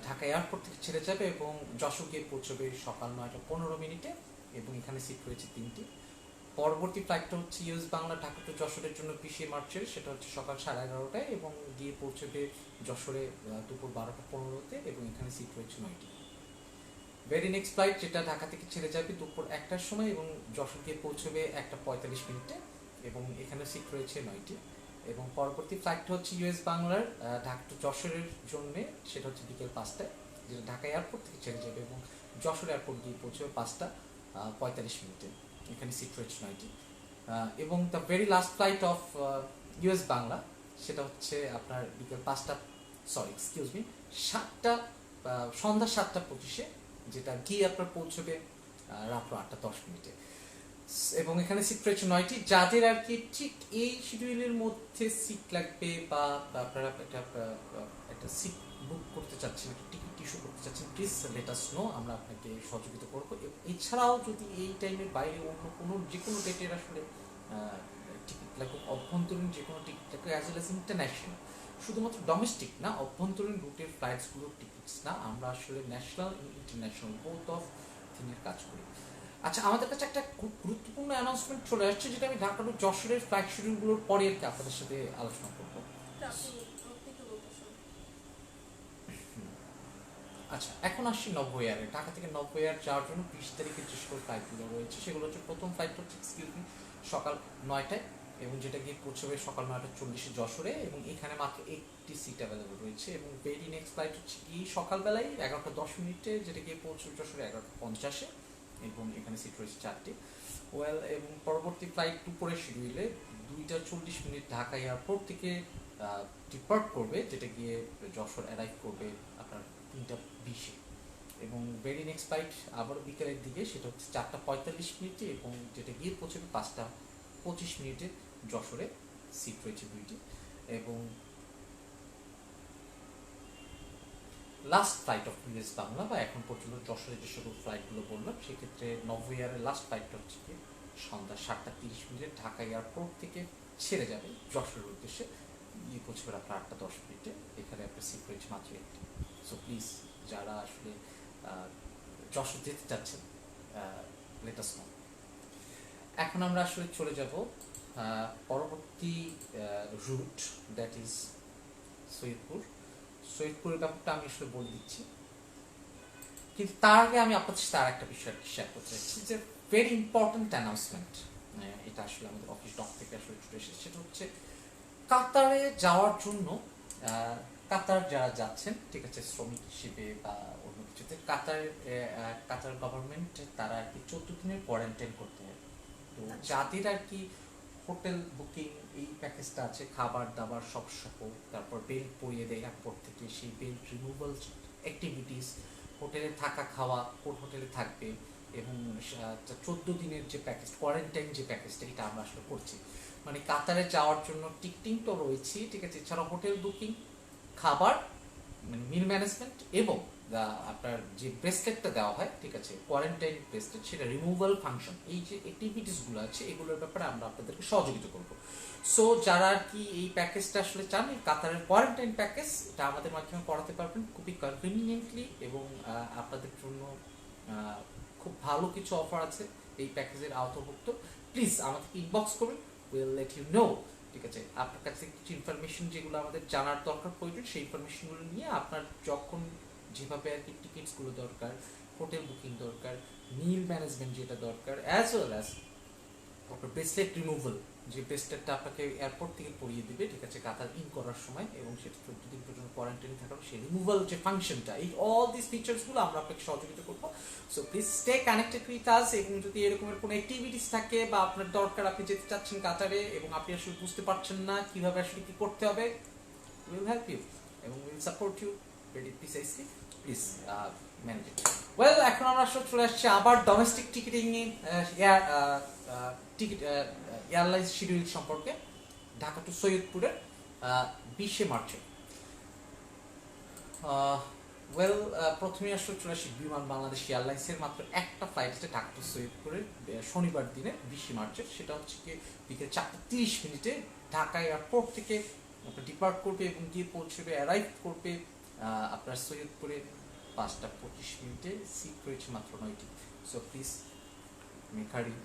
ঢাকা এয়ারপোর্ট থেকে ছেড়ে যাবে এবং যশোর গিয়ে পৌঁছবে সকাল 9:15 এবং এখানে সিট রয়েছে 3টি। পরবর্তী ফ্লাইটটা হচ্ছে ইউএস বাংলা ঢাকা টু যশোরের জন্য 20 মার্চের, সেটা হচ্ছে সকাল 11:30টায় এবং গিয়ে পৌঁছবে যশোরে দুপুর 12:15-তে এবং এখানে সিট রয়েছে 9টি। ভেরি নেক্সট ফ্লাইট যেটা ঢাকা থেকে ছেড়ে যাবে দুপুর 1টার সময় এবং যশোর গিয়ে পৌঁছবে 1:45 এবং এখানে সিট রয়েছে 9টি। এবং পরবর্তী ফ্লাইটটা হচ্ছে ইউএস বাংলার ঢাকা টু যশোরের জন্য, সেটা হচ্ছে বিকেল 5টায়, যেটা ঢাকা এয়ারপোর্ট থেকে ছেড়ে যাবে এবং যশোর এয়ারপোর্ট গিয়ে পৌঁছবে 5:45। এখানে সিট রয়েছে 9টি। এবং the very last flight of US Bangla, সেটা হচ্ছে আপনার বিকেল 5টা, সরি এক্সকিউজ মি, 7টা, সন্ধ্যা 7:25, যেটা গিয়ে আপনার পৌঁছবে রাত্র 8:10। এবং এখানে সিট রয়েছে 9টি। যাদের আর কি ঠিক এই শিডিউলের মধ্যে সিট লাগবে বা আপনারা একটা সিট বুক করতে চাচ্ছেন, একটা টিকিট ইস্যু করতে চাচ্ছেন, প্লিজ লেট আস নো, আমরা আপনাকে সহযোগিতা করবো। এছাড়াও যদি এই টাইমের বাইরে অন্য কোনো যে কোনো ডেটের আসলে টিকিট লাগুক, অভ্যন্তরীণ যে কোনো টিকিট লাগুক, অ্যাজ ওয়েল অ্যাজ ইন্টারন্যাশনাল, শুধুমাত্র ডোমেস্টিক না, অভ্যন্তরীণ রুটের ফ্লাইটসগুলোর টিকিটস না, আমরা আসলে ন্যাশনাল ইন্টারন্যাশনাল বোথ অফ থিমের কাজ করি। আচ্ছা, আমাদের কাছে একটা খুব গুরুত্বপূর্ণ অ্যানাউন্সমেন্ট চলে আসছে, যেটা আমি ঢাকা টু যশোরের ফ্লাইট শিডিউলগুলোর পরে আর কি আপনাদের সাথে আলোচনা করবো। আচ্ছা, এখন আসছি নভোএয়ারে। ঢাকা থেকে নভোএয়ার যাওয়ার জন্য 20 তারিখে যে সকল ফ্লাইটগুলো রয়েছে, সেগুলো হচ্ছে প্রথম ফ্লাইট হচ্ছে সকাল 9টায় এবং যেটা গিয়ে পৌঁছবে সকাল 9:40 যশোরে এবং এখানে মাত্র একটি সিট অ্যাভেলেবল রয়েছে। এবং ভেরি নেক্সট ফ্লাইট হচ্ছে কি সকালবেলায় 11:10, যেটা গিয়ে পৌঁছবে যশোরে 11:50 এবং এখানে সিট রয়েছে 4টি। এবং পরবর্তী ফ্লাইট দুপুরের শিডিউলে 2:40 ঢাকা এয়ারপোর্ট থেকে ডিপার্ট করবে, যেটা গিয়ে যশোর অ্যারাইভ করবে আপনার 3:20 এবং ভেরি নেক্সট ফ্লাইট আবার বিকেলের দিকে, সেটা হচ্ছে 4:45 এবং যেটা গিয়ে পৌঁছবে 5:25 যশোরে, সিট রয়েছে 2টি। এবং last flight of US Bangla বা এখন পর্যন্ত যশোরে যে সকল ফ্লাইটগুলো বললাম, সেক্ষেত্রে নভোএয়ারের লাস্ট ফ্লাইটটা হচ্ছে কি সন্ধ্যা 7:30 ঢাকা এয়ারপোর্ট থেকে ছেড়ে যাবে যশোরের উদ্দেশ্যে, গিয়ে পৌঁছবে রাত 8:10। এখানে আপনার সিট রয়েছে মাত্র একটি। সো প্লিজ, যারা আসলে যশোর যেতে চাচ্ছেন, লেট আস নো। এখন আমরা আসলে চলে যাব পরবর্তী রুট, দ্যাট ইজ সৈয়দপুর। সৈয়দপুরের ব্যাপারটা আমি আসলে বলে দিচ্ছি, কিন্তু তার আগে আমি আপনাদের সাথে আর একটা বিষয় শেয়ার করতে চাইছি, যে ভেরি ইম্পর্টেন্ট অ্যানাউন্সমেন্ট, এটা আসলে আমাদের অফিস ডক থেকে আসলে ছুটে এসেছে। সেটা হচ্ছে কাতারে যাওয়ার জন্য, কাতার যারা যাচ্ছেন, ঠিক আছে, শ্রমিক হিসেবে বা অন্য কিছুতে, কাতার গভর্নমেন্ট তারা আর কি 14 দিনের কোয়ারেন্টাইন করতে হয়। তো যাদের আর কি হোটেল বুকিং এই প্যাকেজটা আছে, খাবার দাবার সব সহ, তারপর বেল্ট পরিয়ে দেয় এয়ারপোর্ট থেকে, সেই বেল্ট রিমুভাল অ্যাক্টিভিটিস, হোটেলে থাকা খাওয়া, কোন হোটেলে থাকবে এবং 14 দিনের যে প্যাকেজ, কোয়ারেন্টাইন যে প্যাকেজটা, এটা আমরা আসলে করছি। মানে কাতারে যাওয়ার জন্য টিকিটিং তো রয়েছে, ঠিক আছে, এছাড়া হোটেল বুকিং, খাবার, মানে মিল ম্যানেজমেন্ট এবং আপনার যে ব্রেসলেটটা দেওয়া হয়, ঠিক আছে, কোয়ারেন্টাইন ব্রেসলেট, সেটা রিমুভাল ফাংশন, এই যে অ্যাক্টিভিটিসগুলো আছে, এগুলোর ব্যাপারে আমরা আপনাদেরকে সহযোগিতা করব। সো যারা আর কি এই প্যাকেজটা আসলে চান, এই কাতারের কোয়ারেন্টাইন প্যাকেজ, এটা আমাদের মাধ্যমে করাতে পারবেন খুবই কনভিনিয়েন্টলি এবং আপনাদের জন্য খুব ভালো কিছু অফার আছে এই প্যাকেজের আওতাভুক্ত। প্লিজ আমাদেরকে ইনবক্স করুন, উইল লেট ইউ নো, ঠিক আছে। আপনার কাছে কিছু ইনফরমেশন যেগুলো আমাদের জানার দরকার প্রয়োজন, সেই ইনফরমেশনগুলো নিয়ে আপনার যখন যেভাবে আর কি টিকিটসগুলো দরকার, হোটেল বুকিং দরকার, মিল ম্যানেজমেন্ট যেটা দরকার, অ্যাজ ওয়েল অ্যাজ আপনার ব্রেসলেট রিমুভাল, যে ব্রেসলেটটা আপনাকে এয়ারপোর্ট থেকে পরিয়ে দিবে, ঠিক আছে, কাতার ইন করার সময়, এবং সেটা 14 দিন পর্যন্ত কোয়ারেন্টাইনে থাকার সেই রিমুভাল যে ফাংশনটা, এই অল দিস ফিচার্সগুলো আমরা আপনাকে সহযোগিতা করবো। So please stay connected with us. এবং যদি এরকমের কোনো অ্যাক্টিভিটিস থাকে বা আপনার দরকার, আপনি যেতে চাচ্ছেন কাতারে এবং আপনি আসলে বুঝতে পারছেন না কিভাবে আসলে কি করতে হবে, উইল হেল্প ইউ এবং will support you very precisely. Please manage it well. এখন আমরা আসলে চলে আসছি আবার domestic ticketing ticket airlines schedule সম্পর্কে। ঢাকা টু সৈয়দপুরের 20 মার্চে ওয়েল, প্রথমে আসলে চলে আসি বিমান বাংলাদেশ এয়ারলাইন্সের মাত্র একটা ফ্লাইট আছে ঢাকা টু সৈয়দপুরের শনিবার দিনে 20 মার্চের, সেটা হচ্ছে কি বিকেল 4:30 ঢাকা এয়ারপোর্ট থেকে ডিপার্ট করবে এবং গিয়ে পৌঁছবে, অ্যারাইভ করবে আপনার সৈয়দপুরে 5:25। সিট রয়েছে মাত্র 9টি। সো প্লিজ মেকারি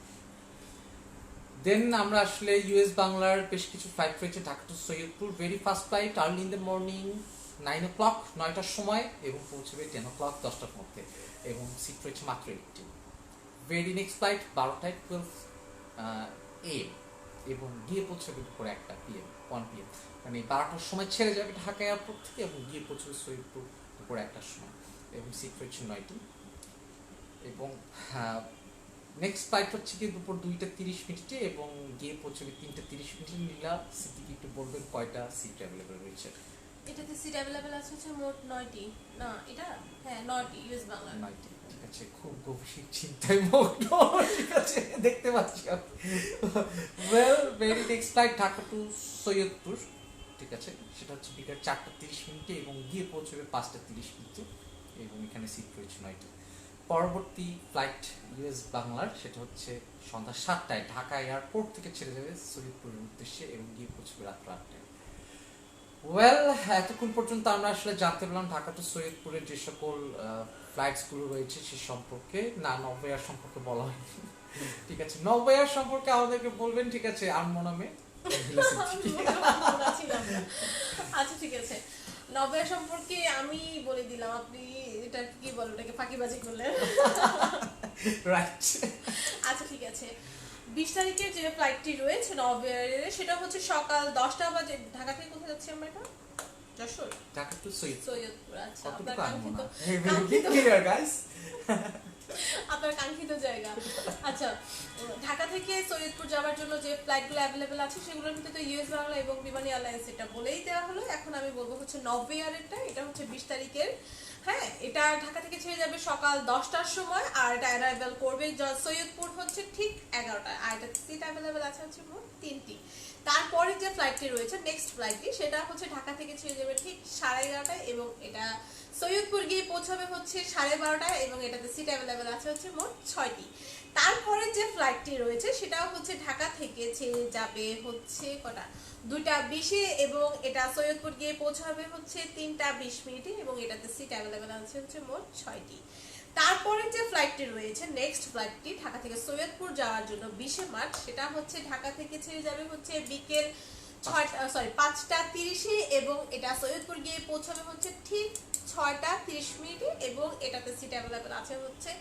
দেন আমরা আসলে ইউএস বাংলার বেশ কিছু ফ্লাইট রয়েছে Dhaka to Saidpur, very first flight early in the morning 9 o'clock 9টার সময় এবং পৌঁছবে 10 o'clock 10টার মধ্যে এবং সিট রয়েছে মাত্র 80। ভেরি নেক্সট ফ্লাইট 12টায় 12 AM এবং গিয়ে পৌঁছবে দুপুর 1টা PM 1 PM, মানে 12টার সময় ছেড়ে যাবে ঢাকা এয়ারপোর্ট থেকে এবং গিয়ে পৌঁছবে সৈয়দপুর দুপুর 1টার সময় এবং সিট রয়েছে 9টি। এবং নেক্সট ফ্লাইট হচ্ছে কি দুপুর 2:30 এবং গিয়ে পৌঁছবে 3:30। নীলা সিদ্দিকি একটু বলবেন কয়টা সিট অ্যাভেলেবল রয়েছে? এটাতে সিট অ্যাভেলেবল আছে হচ্ছে মোট 9টি। না এটা হ্যাঁ 9টি ইউএস বাংলা। 9টি, ঠিক আছে। খুব গভীর চিন্তায় মগ্ন, ঠিক আছে, দেখতে পাচ্ছি। Well, very next flight Dhaka to Saidpur, ঠিক আছে, সেটা হচ্ছে বিকাল 4:30 এবং গিয়ে পৌঁছবে 5:30 এবং এখানে সিট রয়েছে 9টি। পরবর্তী ফ্লাইট ইউএস বাংলার সেটা হচ্ছে সন্ধ্যা 7টায় ঢাকা এয়ারপোর্ট থেকে ছেড়ে যাবে সৈয়দপুরের উদ্দেশ্যে এবং গিয়ে পৌঁছবে রাত 8টায়। ওয়েল, এতক্ষণ পর্যন্ত আমরা আসলে জানতে পারলাম ঢাকা টু সৈয়দপুরের যে সকল ফ্লাইটসগুলো রয়েছে সে সম্পর্কে। না, নভোএয়ার সম্পর্কে বলা হয়নি, ঠিক আছে। নভোএয়ার সম্পর্কে আমাদেরকে বলবেন, ঠিক আছে, আনমনামে। আচ্ছা ঠিক আছে, নভোএয়ার সম্পর্কে আমি বলে দিলাম, আপনি এটা কি বলো, এটাকে ফাঁকিবাজি করলেন। রাইট। আচ্ছা ঠিক আছে, 20 তারিখের যে ফ্লাইটটি রয়েছে নভোএয়ারের সেটা হচ্ছে সকাল 10টা বাজে। ঢাকা থেকে কোথায় যাচ্ছি আমরা? এটা যশোর, ঢাকা টু সৈয়দপুর। আচ্ছা, আপনার কতটুকু কাঙ্ক্ষিত ক্লিয়ার গাইস, আপনার কাঙ্ক্ষিত জায়গা। আচ্ছা, ঢাকা থেকে সৈয়দপুর যাওয়ার জন্য যে ফ্লাইটগুলো অ্যাভেলেবেল আছে সেগুলোর ভিতরে তো ইউএস বাংলা এবং বিমানি এয়ারলাইন্স এটা বলেই দেওয়া হলো। এখন আমি বলবো হচ্ছে নভোএয়ারেরটা, এটা হচ্ছে 20 তারিখের। হ্যাঁ, এটা ঢাকা থেকে ছেড়ে যাবে সকাল 10টার সময় আর এটা অ্যারাইভাল করবে সৈয়দপুর হচ্ছে ঠিক 11টায়। আর এটা সিট অ্যাভেলেবেল আছে হচ্ছে মোট 3টি। তারপরে যে ফ্লাইটটি রয়েছে নেক্সট ফ্লাইটটি সেটা হচ্ছে ঢাকা থেকে ছেড়ে যাবে ঠিক 11:30টায় এবং এটা সৈয়দপুর গিয়ে পৌঁছাবে হচ্ছে 12:30টায় এবং এটাতে সিট অ্যাভেলেবেল আছে হচ্ছে মোট 6টি। তারপরে যে ফ্লাইটটি রয়েছে সেটাও হচ্ছে ঢাকা থেকে ছেড়ে যাবে হচ্ছে কটা 2:20 এবং এটা সৈয়দপুর গিয়ে পৌঁছাবে হচ্ছে 3:20 এবং এটাতে সিট অ্যাভেলেবেল আছে হচ্ছে মোট 6টি। তারপরে যে ফ্লাইটটি রয়েছে নেক্সট ফ্লাইটটি ঢাকা থেকে সৈয়দপুর যাওয়ার জন্য 20 মার্চ, সেটা হচ্ছে ঢাকা থেকে ছেড়ে যাবে হচ্ছে বিকেল 5:30 এবং এটা সৈয়দপুর গিয়ে পৌঁছাবে হচ্ছে ঠিক 6:30 এবং এটাতে সিট অ্যাভেলেবেল আছে হচ্ছে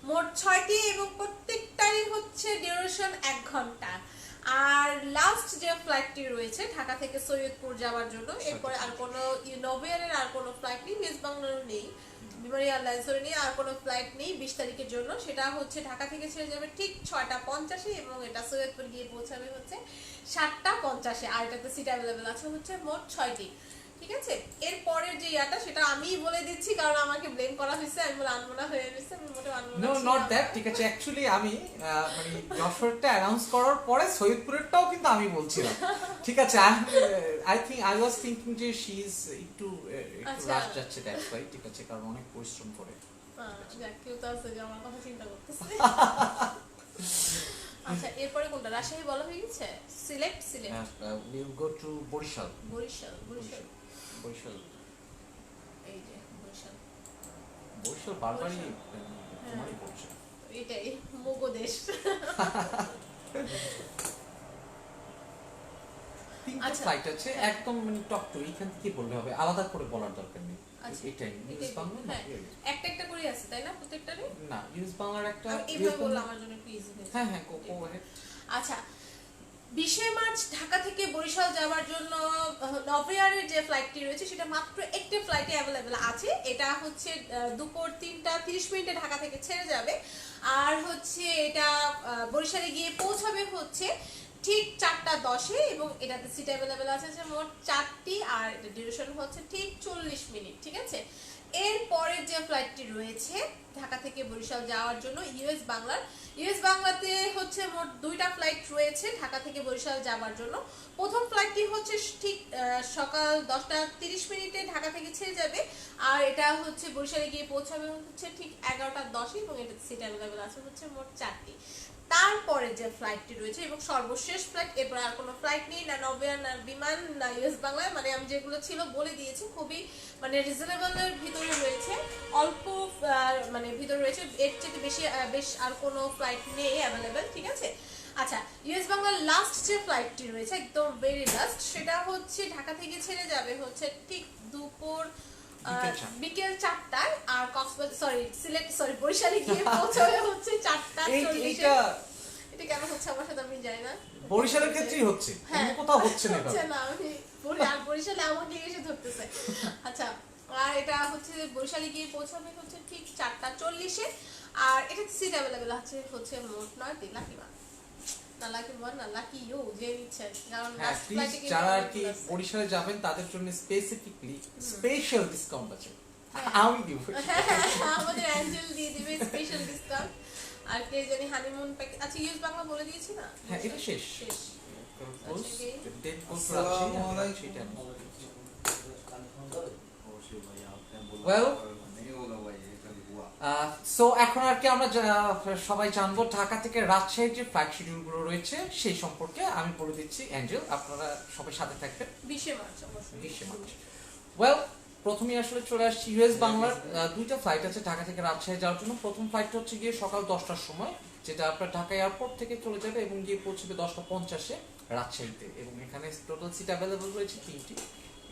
মোট 6টি এবং প্রত্যেকটারই হচ্ছে ডিউরেশন 1 ঘন্টা। আর লাস্ট যে ফ্লাইটটি রয়েছে ঢাকা থেকে সৈয়দপুর যাওয়ার জন্য, এরপরে আর কোনো নভোএয়ারের আর কোনো ফ্লাইট নেই, ইউএস বাংলারও নেই, বিমানি এয়ারলাইন্সের নেই, আর কোনো ফ্লাইট নেই 20 তারিখের জন্য। সেটা হচ্ছে ঢাকা থেকে ছেড়ে যাবে ঠিক 6:50 এবং এটা সৈয়দপুর গিয়ে পৌঁছাবে হচ্ছে 7:50 আর এটাতে সিট অ্যাভেলেবেল আছে হচ্ছে মোট 6টি। ঠিক আছে, এর পরের যে ইয়াটা সেটা আমিই বলে দিচ্ছি কারণ আমাকে ব্লেম করা হয়েছে, আমি বলে আনমনা হয়ে গেছে, আমি মোটেও আনমনা নো, নট দ্যাট, ঠিক আছে। অ্যাকচুয়ালি আমি মানে যশোরটা অ্যানাউন্স করার পরে সৈয়দপুরেরটাও কিন্তু আমি বলছিলাম, ঠিক আছে। আই ওয়াজ থিংকিং যে শি ইজ একটু রাশ যাচ্ছে, দ্যাটস রাইট, ঠিক আছে, কারণ অনেক পরিশ্রম করে। যাক, কেউ তো আছে যে আমার কথা চিন্তা করতেছে। আচ্ছা, এরপরে কোনটা? রাজশাহী বলা হয়ে গেছে, Sylhet will go to Barisal. Barisal এই যে বরিশাল বারবারই তোমারই পড়ছে। এটাই মোগো দেশ। তিনটা ফ্লাইট আছে একদম, মানে টক টু, এখান থেকে বললে হবে, আলাদা করে বলার দরকার নেই। আচ্ছা, এটাই ইউএস বাংলা না, একটা একটা করে আছে তাই না প্রত্যেকটারই? না, ইউএস বাংলার একটা, এইভাবে বললাম আমার জন্য একটু ইজি হয়েছে। হ্যাঁ গো অ্যাহেড। আচ্ছা, 20 মার্চ ঢাকা থেকে বরিশাল যাওয়ার জন্য নভোএয়ারের যে ফ্লাইটটি রয়েছে সেটা মাত্র একটা ফ্লাইটে অ্যাভেলেবেল আছে। এটা হচ্ছে দুপুর 3:30 ঢাকা থেকে ছেড়ে যাবে আর হচ্ছে এটা বরিশালে গিয়ে পৌঁছাবে হচ্ছে ঠিক 4:10 এবং এটাতে সিট অ্যাভেলেবেল আছে মোট 4টি আর এটা ডিউরেশন হচ্ছে ঠিক 40 মিনিট। ঠিক আছে, এর পরের যে ফ্লাইটটি রয়েছে ঢাকা থেকে বরিশাল যাওয়ার জন্য ইউএস বাংলাতে হচ্ছে মোট 2টা ফ্লাইট রয়েছে ঢাকা থেকে বরিশাল যাওয়ার জন্য। প্রথম ফ্লাইটটি হচ্ছে ঠিক সকাল 10:30 ঢাকা থেকে ছেড়ে যাবে আর এটা হচ্ছে বরিশালে গিয়ে পৌঁছাবে হচ্ছে ঠিক 11:10 এবং এটা সিট অ্যাভেলেবেল আছে হচ্ছে মোট 4টি। তারপরে যে ফ্লাইটটি রয়েছে এবং সর্বশেষ ফ্লাইট, এরপর আর কোনো ফ্লাইট নেই, না নভোএয়ার না বিমান না ইউএস বাংলায়, মানে আমি যেগুলো ছিল বলে দিয়েছি, খুবই মানে রিজনেবলের ভিতরে রয়েছে, অল্প মানে ভিতরে রয়েছে, এর চেয়ে বেশ আর কোনো ফ্লাইট নেই অ্যাভেলেবেল। ঠিক আছে, আচ্ছা, ইউএস বাংলার লাস্ট যে ফ্লাইটটি রয়েছে একদম ভেরি লাস্ট, সেটা হচ্ছে ঢাকা থেকে ছেড়ে যাবে হচ্ছে ঠিক দুপুর বিকেল 4টায়, আর বরিশালে গিয়ে পৌঁছাবে হচ্ছে 4:40। এটা কেন হচ্ছে আমার সাথে আমি জানি না। বরিশালের ক্ষেত্রেই হচ্ছে, অন্য কোথাও হচ্ছে না এভাবে। না, আমি বরিশালে আমাকে এসে ধরতেছে। আচ্ছা, আর এটা হচ্ছে বরিশালে গিয়ে পৌঁছাবে হচ্ছে ঠিক 4:40-এ। আর এটা সিট অ্যাভেলেবেল হচ্ছে মোট 9টি। লাকি না লাকি ওয়ান না লাকি ইউ, যে ইচ্ছে। কারণ হ্যাঁ, প্লিজ যারা আর কি বরিশালে যাবেন তাদের জন্য স্পেসিফিকলি স্পেশাল ডিসকাউন্ট আছে, আমি দিব। আমাদের অ্যাঞ্জেল দিয়ে দিবে স্পেশাল ডিসকাউন্ট। আর কে জানি হানিমুন প্যাকেজ। আচ্ছা, ইউএস বাংলা বলে দিয়েছি না? হ্যাঁ, এটা শেষ। ওয়েল, সো এখন আর কি আমরা সবাই জানবো ঢাকা থেকে রাজশাহীর যে ফ্লাইট শিডিউল গুলো রয়েছে সেই সম্পর্কে। আমি বলে দিচ্ছি অ্যাঞ্জেল, আপনারা সবাই সাথে থাকবেন। 20 মার্চ অবশ্যই। 20 মার্চ। ওয়েল, প্রথমেই আসলে চলে আসছি ইউএস বাংলার দুইটা ফ্লাইট আছে ঢাকা থেকে রাজশাহী যাওয়ার জন্য। প্রথম ফ্লাইটটা হচ্ছে গিয়ে সকাল 10টার সময়, যেটা আপনার ঢাকা এয়ারপোর্ট থেকে চলে যাবে এবং গিয়ে পৌঁছবে 10:50-এ রাজশাহীতে, এবং এখানে টোটাল সিট অ্যাভেলেবল রয়েছে 3টি।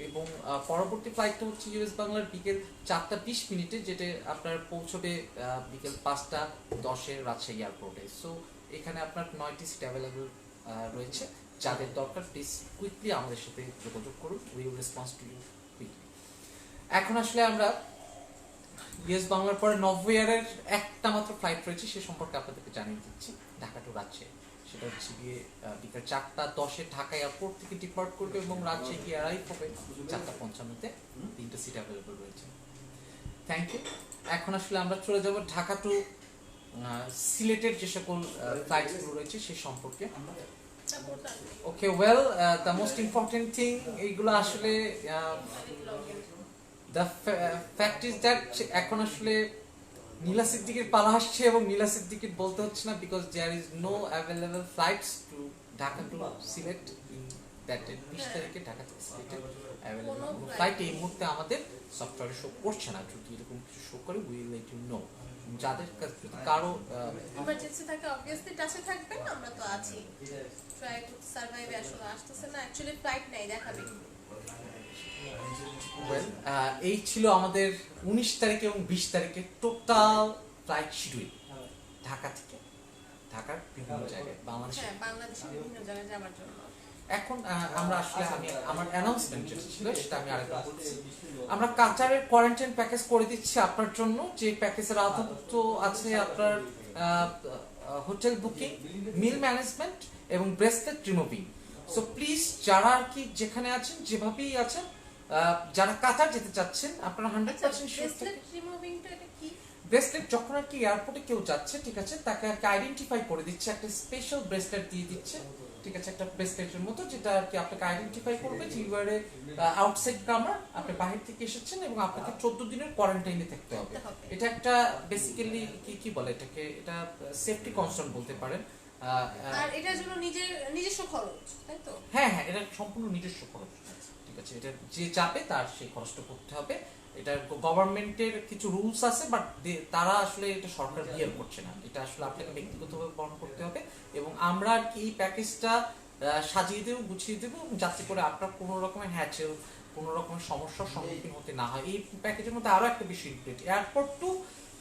এবং পরবর্তী ফ্লাইটটা হচ্ছে ইউএস বাংলার বিকেল 4:20, যেটা আপনার পৌঁছবে বিকেল 5:10-এ রাজশাহী এয়ারপোর্টে। সো এখানে আপনার 9টি সিট অ্যাভেলেবল রয়েছে। যাদের দরকার প্লিজ কুইকলি আমাদের সাথে যোগাযোগ করুন, we will response to you quickly. এখন আসলে আমরা ইউএস বাংলার পরে নভোএয়ারের একটা মাত্র ফ্লাইট রয়েছে, সে সম্পর্কে আপনাদেরকে জানিয়ে দিচ্ছি। ঢাকা টু রাজশাহী, সেটা হচ্ছে গিয়ে বিকেল 4:10-এ ঢাকা এয়ারপোর্ট থেকে ডিপার্ট করবে এবং রাজশাহী গিয়ে অ্যারাইভ হবে 4:55-তে। 3টে সিট অ্যাভেলেবল রয়েছে। Thank you. এখন আসলে আমরা চলে যাব ঢাকা টু সিলেটের যে সকল ফ্লাইটগুলো রয়েছে সেই সম্পর্কে। Okay, well, the most important thing, এইগুলো আসলে দ্য ফ্যাক্ট ইজ দ্যাট এখন আসলে নীলা সিদ্দিকের পালা আসছে, এবং নীলা সিদ্দিকের বলতে হচ্ছে না, because there is no available flights to Dhaka to Sylhet in that date. 20 তারিখে ঢাকা থেকে সিলেটের অ্যাভেলেবল কোনো ফ্লাইট এই মুহূর্তে আমাদের সফটওয়্যারে শো করছে না। যদি এরকম কিছু শো করে we will let you know. যাদের কাছে যদি কারো ইমার্জেন্সি থাকে অবভিয়াসলি টাচে থাকবেন, আমরা তো আছি। Try to survive. আসলে আসতেছে না, অ্যাকচুয়ালি ফ্লাইট নেই, দেখাবে। এই ছিল আমাদের 19 তারিখে এবং 20 তারিখে টোটাল ফ্লাইট শিডিউল ঢাকা থেকে ঢাকার বিভিন্ন জায়গায় বাংলাদেশের বিভিন্ন জায়গায় যাওয়ার জন্য। এখন আমরা আসলে আমার অ্যানাউন্সমেন্ট যেটা ছিল সেটা আমি আরেকবার বলছি। আমরা কাতারের কোয়ারেন্টাইন প্যাকেজ করে দিচ্ছি আপনার জন্য, যে প্যাকেজের আওতাভুক্ত আছে আপনার হোটেল বুকিং, মিল ম্যানেজমেন্ট এবং ব্রেসলেট রিমুভিং। সো প্লিজ যারা আর কি যেখানে আছেন যেভাবেই আছেন, যারা কাতার যেতে চাচ্ছেন আপনারা 100% শিওর থাকেন। ব্রেসলেট যখন আর কি এয়ারপোর্টে কেউ যাচ্ছে, ঠিক আছে, তাকে আর কি আইডেন্টিফাই করে দিচ্ছে, একটা স্পেশাল ব্রেসলেট দিয়ে দিচ্ছে, ঠিক আছে, একটা ব্রেসলেটের মতো, যেটা আর কি আপনাকে আইডেন্টিফাই করবে যে ইউ আর এ আউটসাইড কামার, আপনি বাইরে থেকে এসেছেন এবং আপনাকে 14 দিনের কোয়ারেন্টাইনে থাকতে হবে। এটা একটা বেসিক্যালি কি বলে এটাকে, এটা সেফটি কনসার্ন বলতে পারেন। আর এটার জন্য নিজস্ব খরচ, তাই তো? হ্যাঁ, এটা সম্পূর্ণ নিজস্ব খরচ, ঠিক আছে। এটা যে যাবে তার সেই খরচটা করতে হবে। এটা গভর্নমেন্টের কিছু রুলস আছে, বাট তারা আসলে এটা সরকার বিয়ার করছে না, এটা আসলে আপনাকে ব্যক্তিগতভাবে বহন করতে হবে। এবং আমরা আর কি এই প্যাকেজটা সাজিয়ে দেবো, গুছিয়ে দেবো, যাতে করে আপনার কোনো রকমের হ্যাচেল, কোনো রকমের সমস্যার সম্মুখীন হতে না হয়। এই প্যাকেজের মধ্যে আরো একটা বিষয় ইনক্লুড, এয়ারপোর্ট টু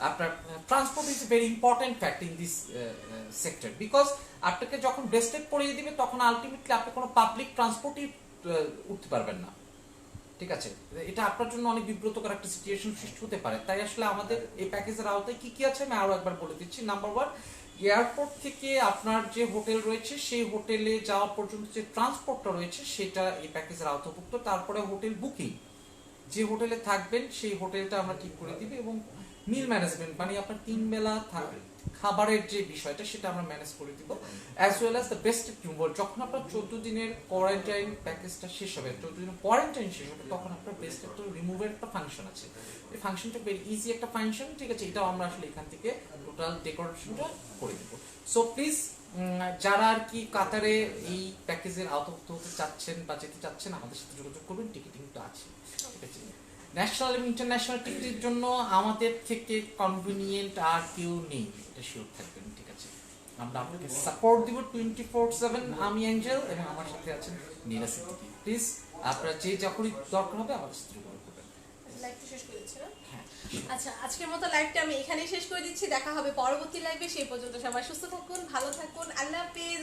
আপনার transport is a very important fact in this sector, because আপনাকে যখন ব্রেসলেট পরিয়ে দিবে তখন আলটিমেটলি আপনি কোনো পাবলিক ট্রান্সপোর্টই উঠতে পারবেন না, ঠিক আছে। এটা আপনার জন্য অনেক বিব্রতকর একটা সিচুয়েশন সৃষ্টি হতে পারে। তাই আসলে আমাদের এই প্যাকেজের আওতায় কি কি আছে আমি আরো একবার বলে দিচ্ছি। নাম্বার 1, এয়ারপোর্ট থেকে আপনার যে হোটেল রয়েছে সেই হোটেলে যাওয়া পর্যন্ত যে ট্রান্সপোর্টটা রয়েছে সেটা এই প্যাকেজের আওতাভুক্ত। তারপরে হোটেল বুকিং, যে হোটেলে থাকবেন সেই হোটেলটা আমরা ঠিক করে দিবে, এবং মিল ম্যানেজমেন্ট মানে আপনার 3 বেলা খাবারের যে বিষয়টা সেটা আমরা ম্যানেজ করে দিব, as well as the best removal. যখন আপনার 14 দিনের কোয়ারেন্টাইন প্যাকেজটা শেষ হবে, 14 দিনের কোয়ারেন্টাইন শেষ হবে, তখন আপনার ব্রেসলেট রিমুভের একটা ফাংশন আছে। এই ফাংশনটা ভেরি ইজি একটা ফাংশন, ঠিক আছে। এটাও আমরা আসলে এখান থেকে টোটাল ডেকোরেশনটা করে দেব। সো প্লিজ যারা আর কি কাতারে এই প্যাকেজের আওতাভুক্ত হতে চাচ্ছেন বা যেতে চাচ্ছেন আমাদের সাথে যোগাযোগ করবেন, টিকিটিংটা আছে, ঠিক আছে। ন্যাশনাল এবং ইন্টারন্যাশনাল টিকিটের জন্য আমাদের থেকে কনভিনিয়েন্ট আর কেউ নেই, এটা শিওর থাকবেন, ঠিক আছে। আমরা আপনাকে সাপোর্ট দিব 24/7। আমি অ্যাঞ্জেল এবং আমার সাথে আছেন নীলা সিদ্দিকী। প্লিজ আপনারা যে যখনই দরকার হবে আমাদের সাথে যোগাযোগ করবেন। লাইভটা শেষ করে দিচ্ছি না? হ্যাঁ, আচ্ছা, আজকের মতো লাইভটা আমি এখানেই শেষ করে দিচ্ছি। দেখা হবে পরবর্তী লাইভে। সেই পর্যন্ত সবাই সুস্থ থাকুন, ভালো থাকুন। আল্লাহ হাফেজ।